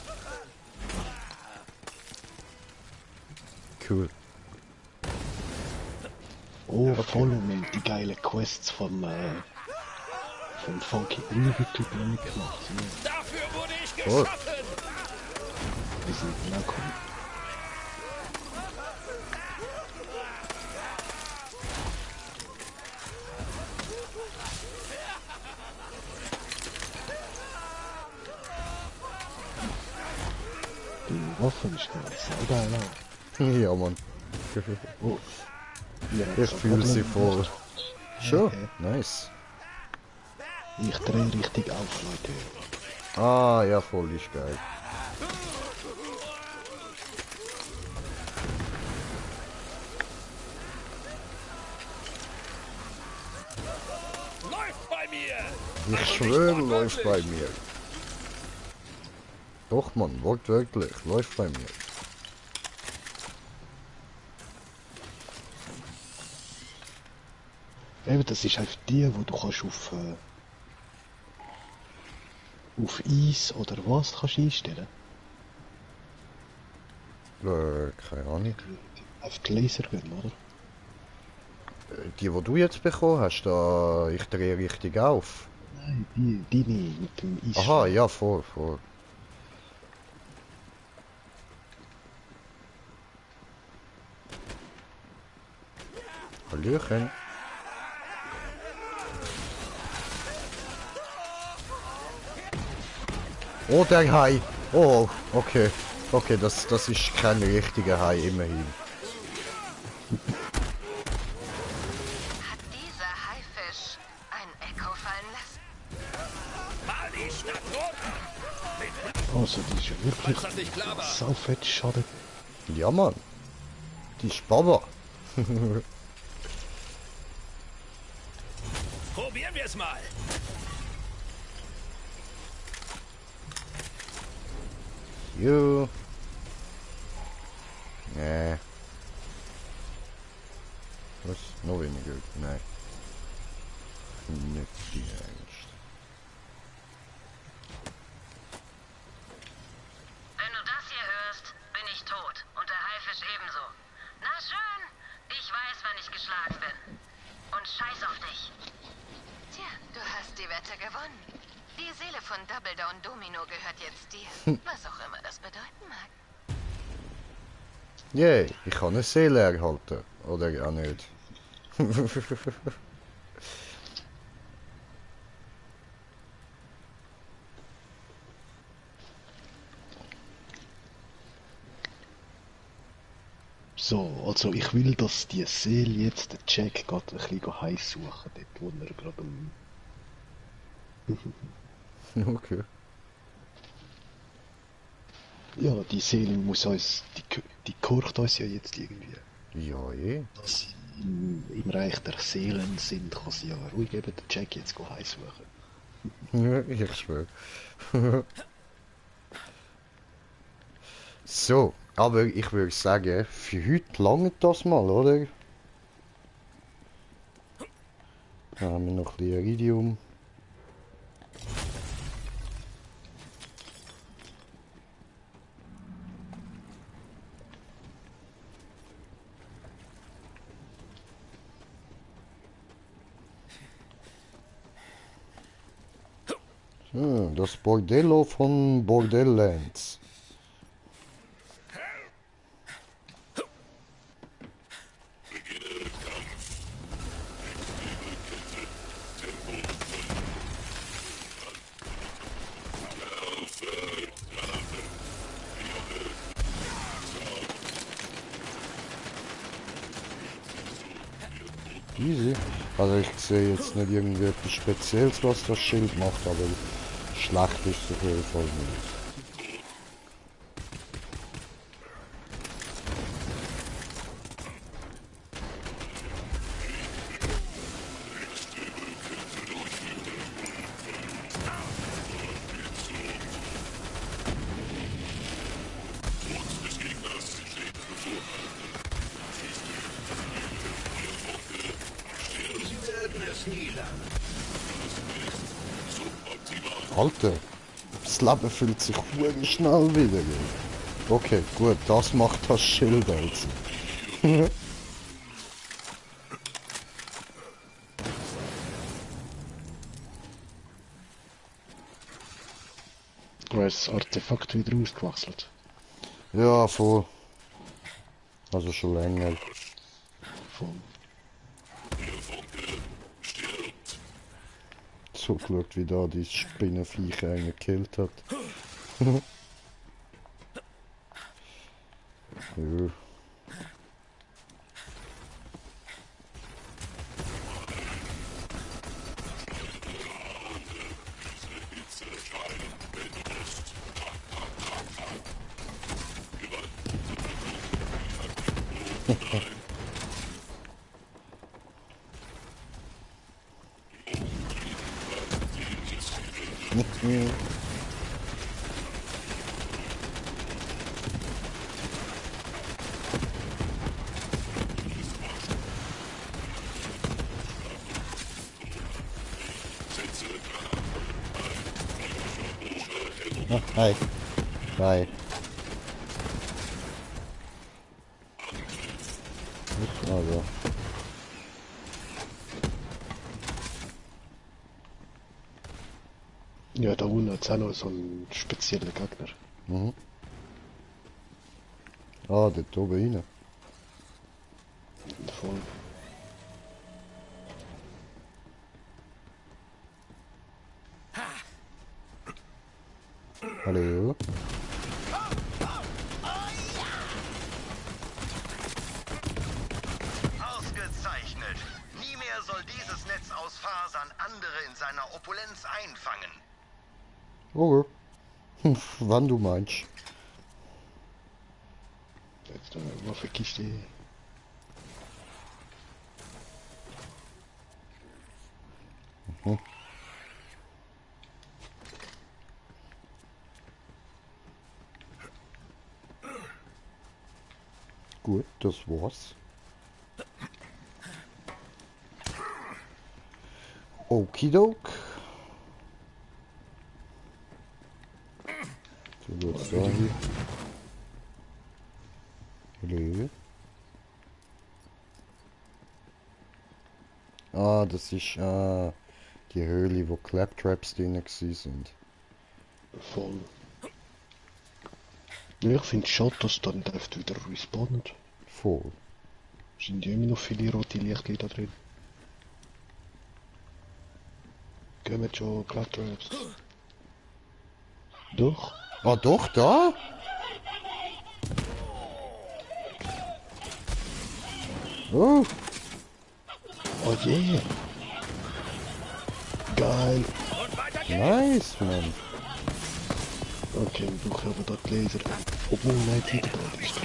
Cool. Oh, voll und die geile Quests vom Funky Ulrich noch nicht gemacht. Dafür wurde ich Oh. geschaffen! Wie sind die ankommen? Die Waffen ist sehr geil auch. Ja, Mann. Oh. Ja, Ich fühle sie voll. Schon? Nice. Ich drehe richtig auf, Leute. Ah, ja, voll ist geil. Läuft bei mir! Ich schwöre, läuft bei mir. Doch, Mann, wortwörtlich, läuft bei mir. Eben, das ist einfach die, wo du kannst auf Eis oder was kannst einstellen. Keine Ahnung. Auf die Laser gehen, oder? Die du jetzt bekommen hast, da ich drehe richtig auf. Nein, die nicht, mit dem Eis. Aha, ja, vor. Hallöchen. Oh, der Hai. Oh, okay. Okay, das ist kein richtiger Hai, immerhin. Hat dieser Haifisch ein Echo fallen lassen? Mal die Stadt runter! Also, die ist ja wirklich saufett schade. Ja, Mann. Die ist Baba. Probieren wir es mal! Jo. Nee. Was? Noch weniger? Nein. Nicht die Angst. Wenn du das hier hörst, bin ich tot. Und der Haifisch ebenso. Na schön, ich weiß, wann ich geschlagen bin. Und scheiß auf dich. Tja, du hast die Wette gewonnen. Die Seele von Double Down Domino gehört jetzt dir. Was auch immer das bedeuten mag. Yay, ich kann eine Seele erhalten. Oder auch nicht. So, also ich will, dass die Seele jetzt den Jack gerade ein bisschen heiß suchen, dort wo er gerade am... Okay. Ja, die Seele muss uns, die kocht uns ja jetzt irgendwie. Ja, eh. Dass sie im Reich der Seelen sind, kann sie ja ruhig eben den Jack jetzt heiß suchen. Ich schwöre. So, aber ich würde sagen, für heute langt das mal, oder? Dann haben wir noch ein bisschen Iridium. Das Bordello von Borderlands. Easy. Also ich sehe jetzt nicht irgendwie etwas Spezielles, was das Schild macht, aber schlecht ist es auf jeden Fall nicht. Alter, das Leben fühlt sich verdammt schnell wieder. Okay, gut, das macht das Schild also. Du hast das Artefakt wieder ausgewechselt. Ja, voll. Also schon länger. Voll. So geschaut, wie da die Spinnenviecher einen gekillt hat. Ja. Ah, hi. Bye. Also. Ja, da unten hat es auch noch so einen speziellen Gegner. Mhm. Ah, dort oben rein. Voll. Hallo? Ausgezeichnet. Nie mehr soll dieses Netz aus Fasern andere in seiner Opulenz einfangen. Okay. Wann du meinst. Jetzt mal vergisst die. Mhm. Gut, das war's. Okidok. So wird's da hier. Hallo. Ah, das ist die Höhle, wo Claptraps drin sind. Voll. Ja, ich finde es schade, dass dann dürft wieder respawnen. Voll. Sind ja immer noch viele rote Lichtchen da drin. Gehen wir schon Claptraps. Doch. Ah, doch, da? Oh. Oh je. Geil. Nice, Mann. Okay, ich brauche aber dort Laser. Obwohl, nein, die da ist.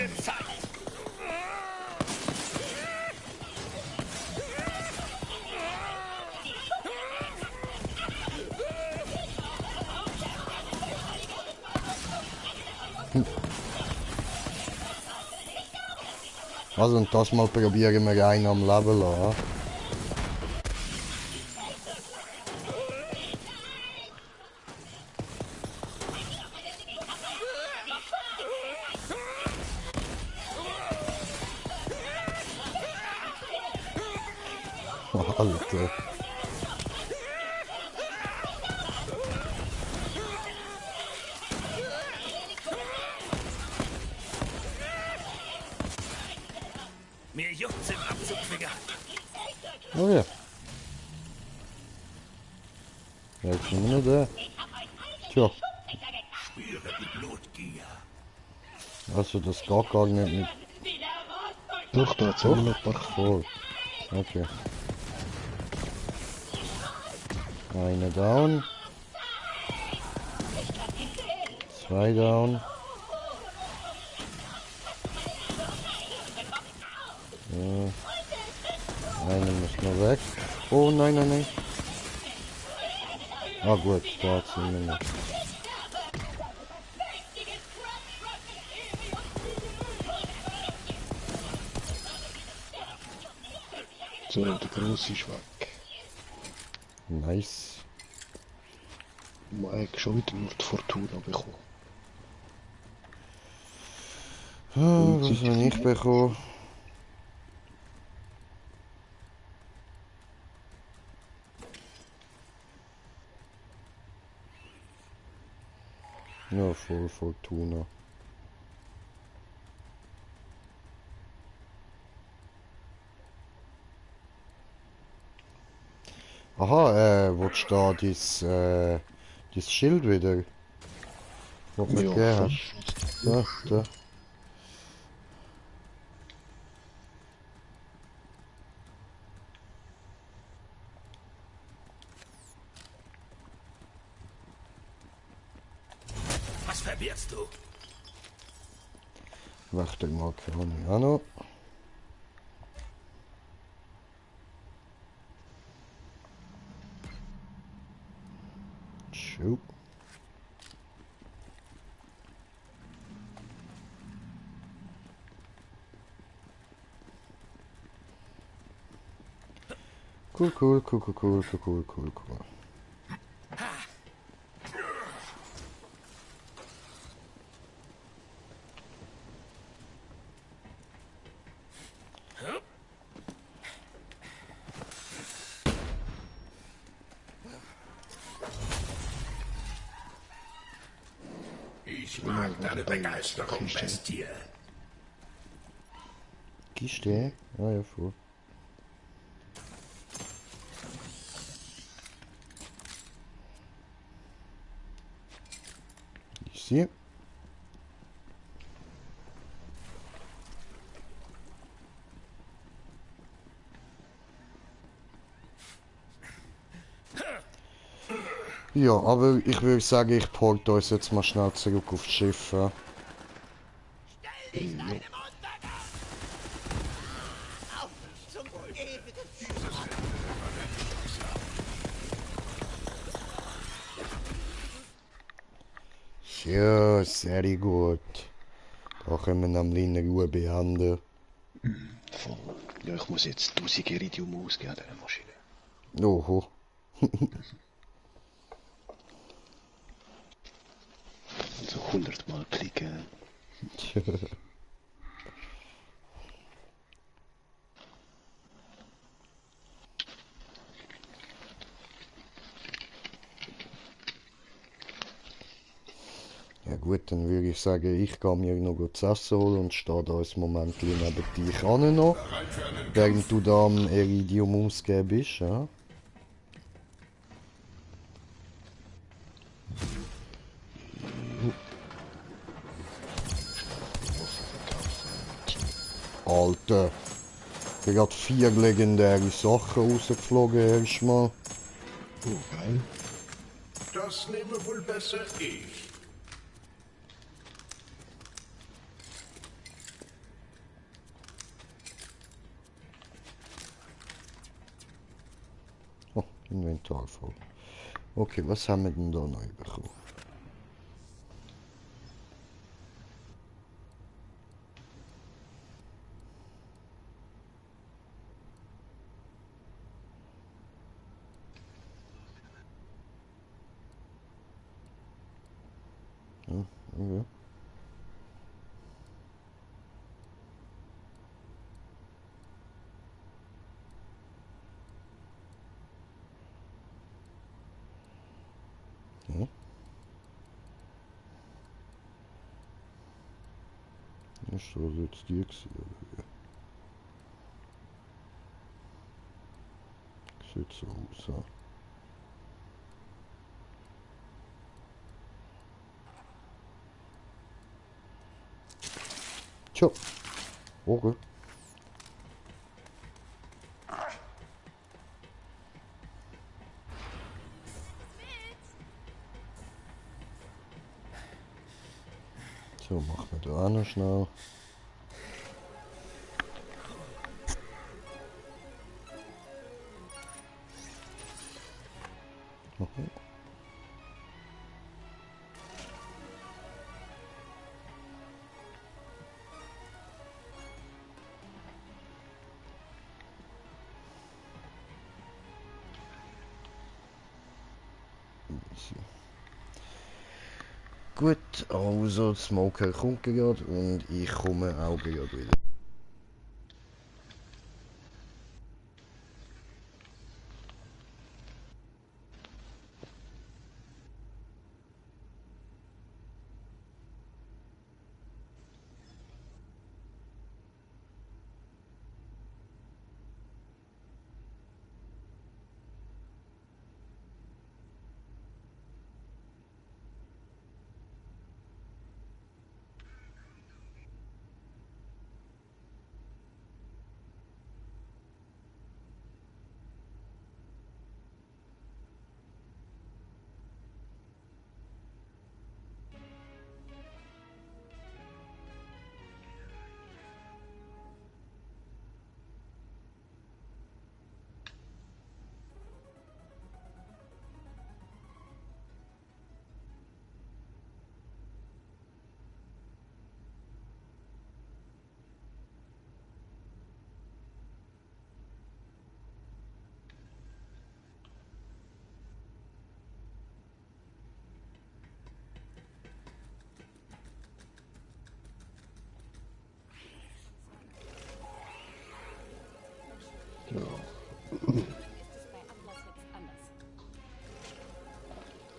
Also, und das mal probieren wir einen am Level an. Alter. Mir juckt's im Abzugfinger. Oh ja. Jetzt sind wir noch da. Tja. Also das geht gar nicht mit. Doch, da hat's immer noch ein paar. Voll. Okay. Eine down. 2 down. Eine muss noch weg. Oh nein, nein, nein. Ah gut, da sind wir noch. So, der grosse ist weg. Nice. Man hat schon wieder nur die Fortuna bekommen. Ah, was habe ich bekommen? Ja, voll Fortuna. Aha, willst du da dein Schild wieder? Was du mir gegeben hast? Ja, da. Was verbirgst du? Warte mal, kann ich auch noch. Schau. Cool, cool, cool, cool, cool, cool, cool, cool, cool. Ich mag deine Begeisterung, Bestie. Kiste? Ah ja, voll. Ich sehe. Ja, aber ich würde sagen, ich porte uns jetzt mal schnell zurück aufs Schiff. Ja. Ja, sehr gut. Da können wir nämlich in Ruhe beenden. Voll. Ja, ich muss jetzt 1000 Iridium ausgeben an dieser Maschine. Oho. So 100 Mal klicken. Ja gut, dann würde ich sagen, ich gehe mir noch gut zu essen holen und stehe da ein Moment neben dich an noch, während du da am Iridium ausgeben bist, ja? Alter, ich habe gerade 4 legendäre Sachen rausgeflogen erstmal. Oh, geil. Das nehme wohl besser ich. Oh, Inventar voll. Okay, was haben wir denn da neu bekommen? Ja, okay. Ja. Ist das jetzt die gewesen? Sieht so aus, ja. Tja. Okay. So, machen wir da auch noch schnell. Okay. So. Gut, also Smoker kommt gerade und ich komme auch gerade wieder.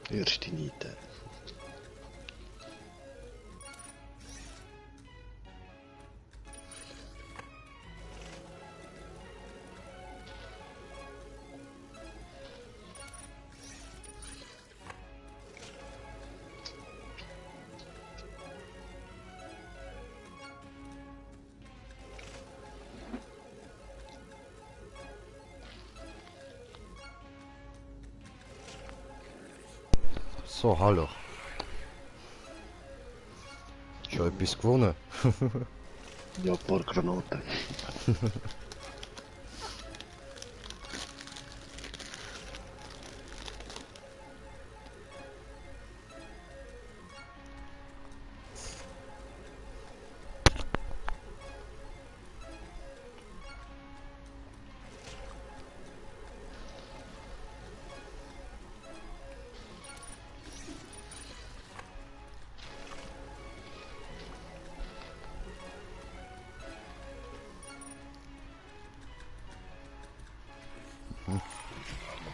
Erste Niete. So, hallo. Schon etwas gewonnen. Ja, ein paar Granaten.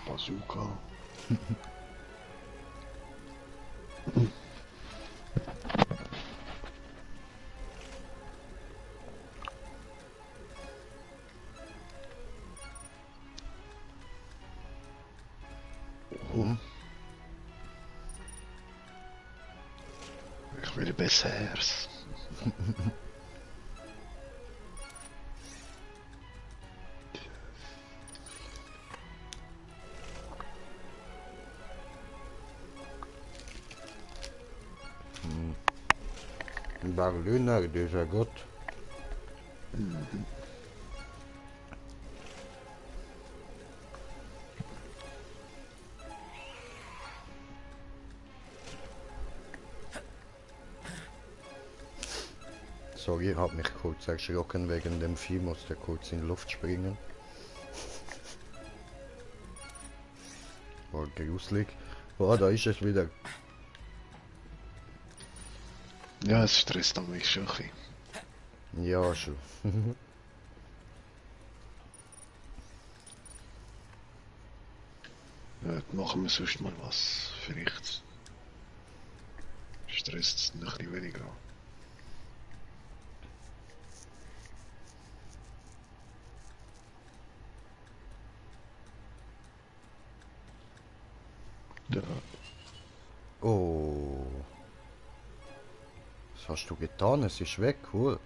Bazooka. Ich will besseres. Berliner, dieser Gott. Sorry, ich hab mich kurz erschrocken wegen dem Vieh, musste kurz in die Luft springen. War gruselig. Oh, da ist es wieder. Ja, es stresst mich schon ein bisschen. Ja, schon. Ja, machen wir sonst mal was. Vielleicht stresst es noch ein bisschen weniger. Ja. Oh. Was hast du getan? Es ist weg, cool.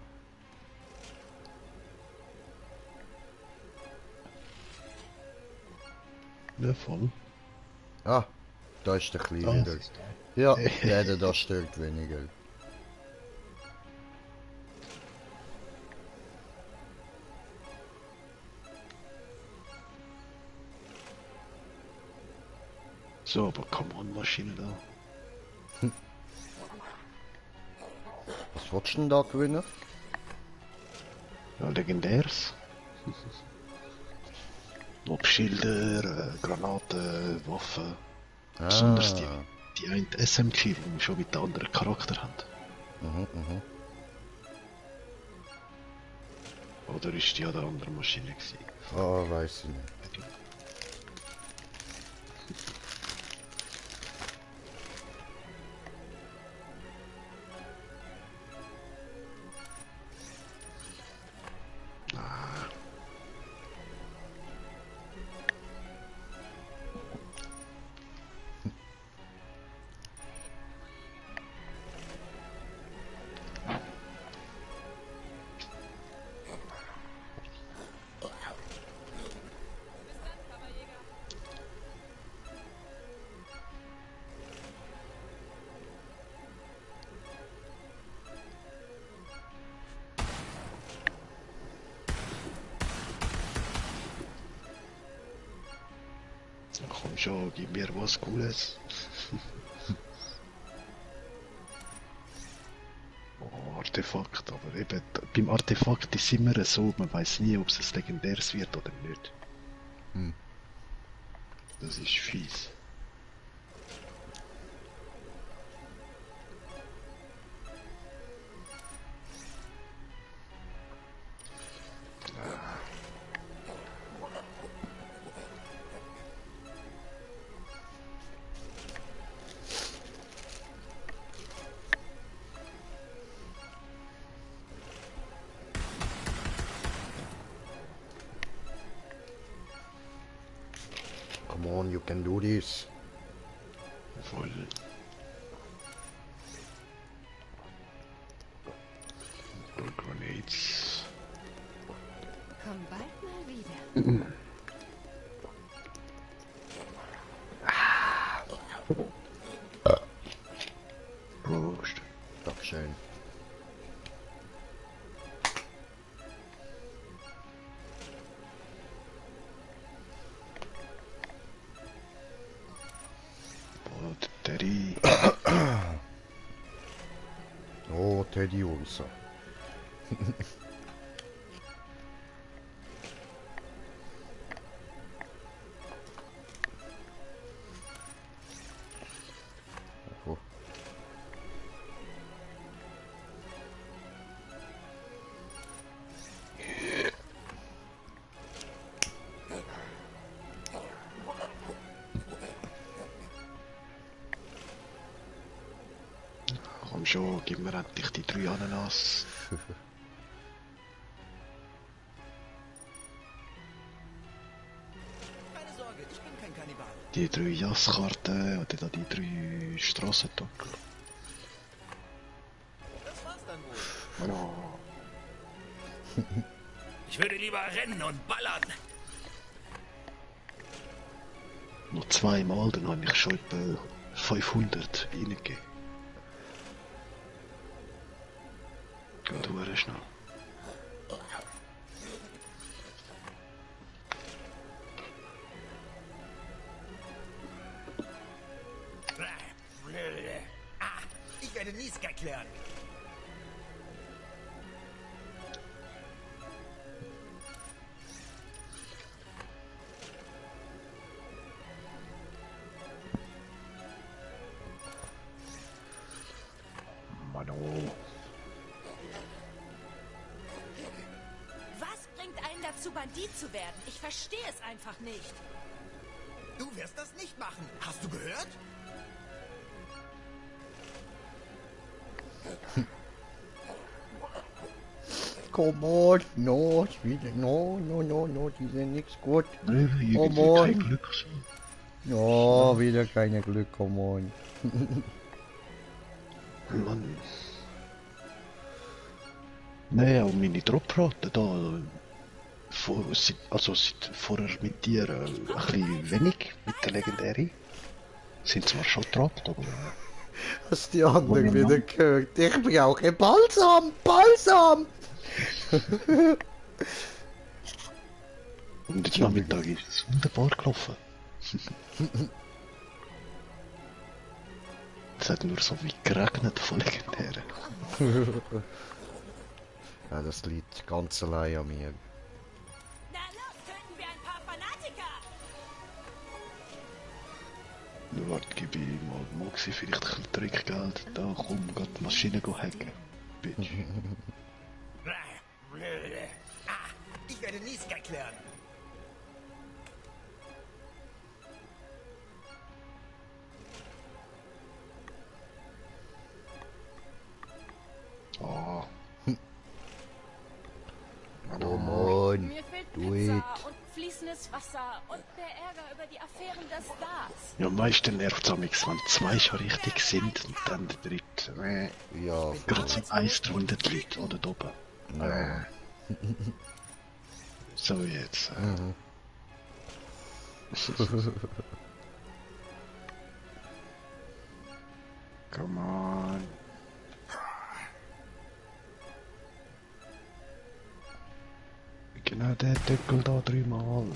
Ja, voll. Ah, da ist der Kleine Ah, wieder. Ja, der da stört weniger. So, aber Command-Maschine da. Was willst du denn da gewinnen? Ja, legendäres. Obschilder, Granaten, Waffen. Besonders die eine SMG, die schon mit einem anderen Charakter hat. Oder ist die an der anderen Maschine gewesen? Ah, weiß ich nicht. Komm schon, gib mir was Cooles. Oh, Artefakt, aber eben beim Artefakt ist immer so, man weiß nie, ob es ein legendäres wird oder nicht. Das ist fies. Come on, you can do this. Voll. Grenades. Komm bald mal wieder. Teddy Ursa. Oh. Komm schon, gib mir endlich die 3 Ananas. Keine Sorge, ich bin kein Kannibal. Die 3 Jasskarten oder da die 3 Strassentackel. Das war's dann wohl. Oh. Ich würde lieber rennen und ballern. Noch 2 Mal, dann habe ich schon etwa 500 reingegeben. Geht hure schnell. Ich werde Niska klären. Mano. Was bringt einen dazu, Bandit zu werden? Ich verstehe es einfach nicht. Du wirst das nicht machen. Hast du gehört? Come on, no, ich will, no, die sind nichts gut. Nee, Come irgendwie kein on. Glück so. No, wieder keine Glück, come on. Mann. Nee, auch meine Droprate da. Seit vorher mit dir ein bisschen wenig mit der Legendäre. Sind zwar schon gedroppt, aber. Hast die anderen wieder gehört? Ich brauche Balsam, Balsam! Und heute Nachmittag ist es wunderbar gelaufen. Es hat nur so wie geregnet von Legendären. Ja, das liegt ganz allein an mir. Na los, töten wir ein paar Fanatiker! Warte, gebe ich mal Moxie vielleicht ein bisschen Trickgeld. Da komm, geht die Maschine hacken. Bitch. Ich werde Niska klären. Oh. Come on, Mir fehlt do Pizza it. und fließendes Wasser und der Ärger über die Affären der Stars. Ja, am meisten nervt es wenn 2 schon richtig sind und dann der dritte. Ja, Gerade so eins drunter die Leute oder da oben. Ja. So jetzt. Come on. Genau der Deckel da 3 Mal.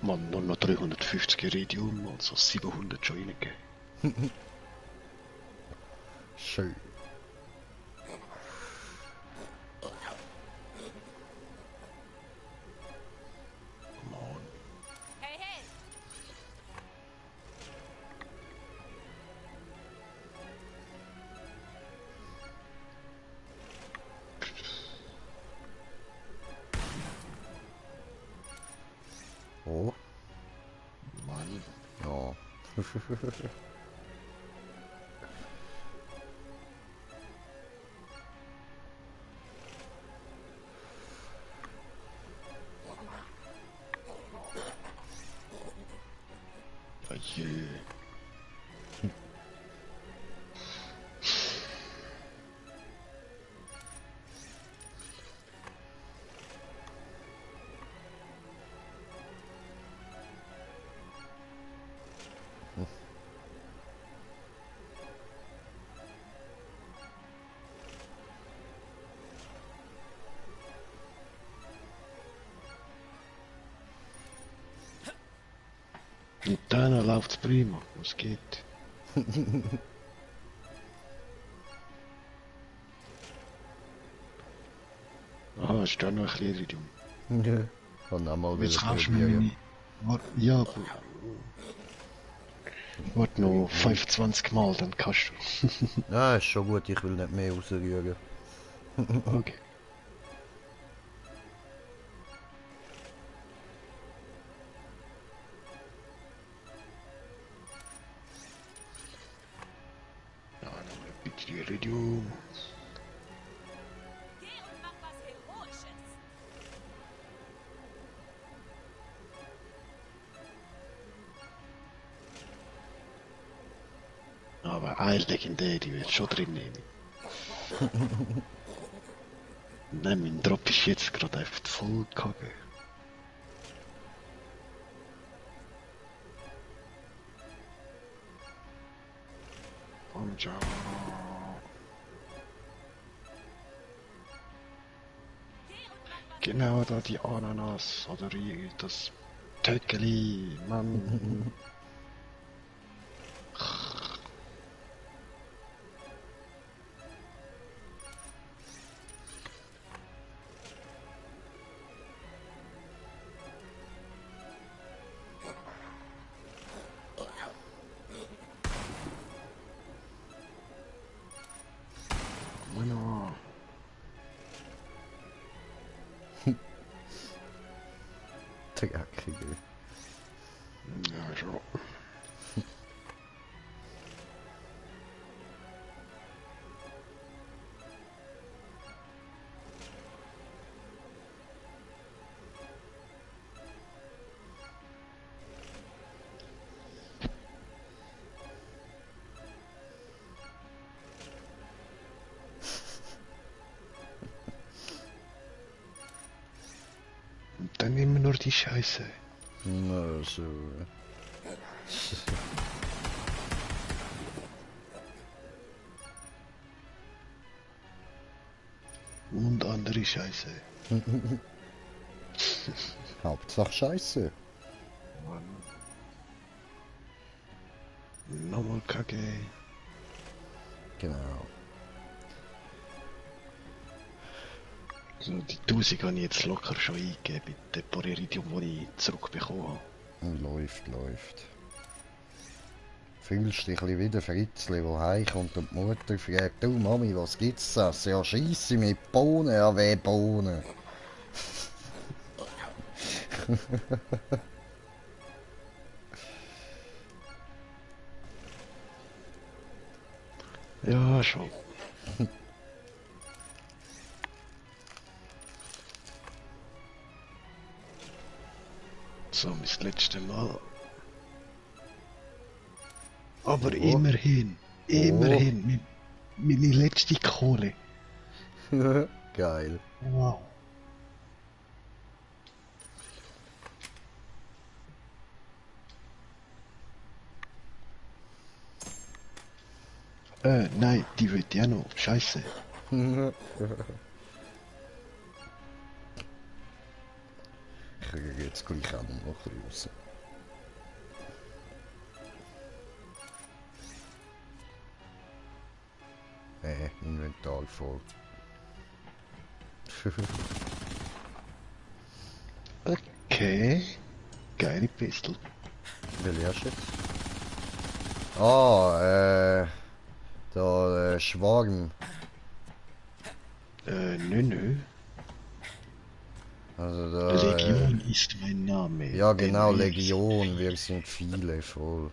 Mann, nur noch 350 Iridium, also 700 schon reingegeben. Schön. Hey, hey! Oh. Mann. Ja. Oje. Und dann läuft's prima. Was geht? Ah, ist da noch ein bisschen Iridium. Ja. Kann auch mal Jetzt wieder kannst du probieren. mich... Ja, aber... Warte noch 25 Mal, dann kannst du. Ja, ist schon gut, ich will nicht mehr rausrühren. Okay. Ja, noch ein bisschen Iridium. Geh und mach was Heroisches. Aber ein Legendär, die wird schon drin nehmen. Nein, mein Drop ist jetzt gerade einfach voll kacke. Und ja. Genau da die Ananas oder das Töckeli, Mann. Bueno. Dreckige. Ja, schon. Und dann nehmen wir nur die Scheiße. Na, so. Und andere Scheiße. Hauptsache Scheiße. Mann. Nochmal Kacke. Genau. So, die 1000 habe ich jetzt locker schon eingegeben mit dem paar Iridium, das ich zurückbekommen habe. Läuft. Fühlst dich ein bisschen wie der Fritzli, der heimkommt und die Mutter fragt, du Mami, was gibt's das? Ja, Scheisse mit Bohnen, ja, weh Bohnen. Ja, schon. So, mein letztes Mal. Aber immerhin, meine letzte Kohle. Geil. Wow. Nein, die wird ja noch. Scheiße. Ich kriege jetzt gleich auch noch ein bisschen raus. Inventar voll. Okay. Geile Pistole. Welche hast du jetzt? Ah, der Schwarm. Nö. Also der... Legion ist mein Name. Ja genau, Denn wir Legion, wir sind viele, voll.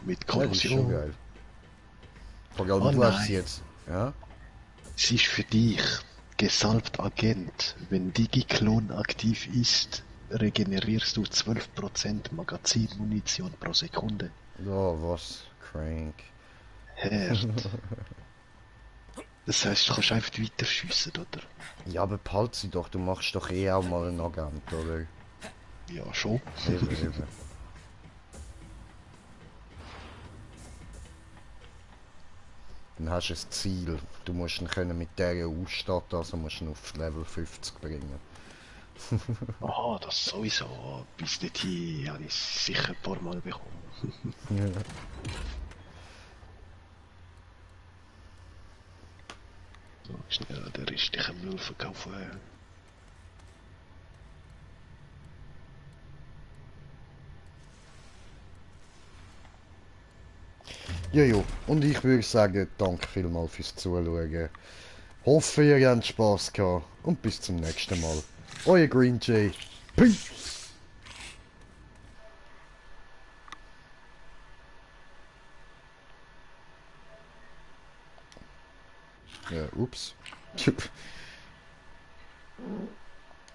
Mit Ja, die ist schon Korrosion. geil. Vor allem Oh du hast nein. sie jetzt... Ja? Sie ist für dich. Gesalbt Agent. Wenn Digiklon aktiv ist, regenerierst du 12% Magazinmunition pro Sekunde. Ja, was? Crank. Herd. Das heißt, du kannst einfach weiter schiessen, oder? Ja, aber behalt sie doch, du machst doch eh auch mal einen Agent, oder? Ja, schon. Eben. Dann hast du ein Ziel. Du musst ihn können mit dieser ausstatten, also musst du ihn auf Level 50 bringen. Aha, das sowieso. Bis dorthin habe ich es sicher ein paar Mal bekommen. Ja. So, schnell den restlichen Müll verkaufen. Jojo, und ich würde sagen, danke vielmals fürs Zuschauen. Hoffe, ihr habt Spass gehabt und bis zum nächsten Mal. Euer Green Jay. Peace! Ja, ups.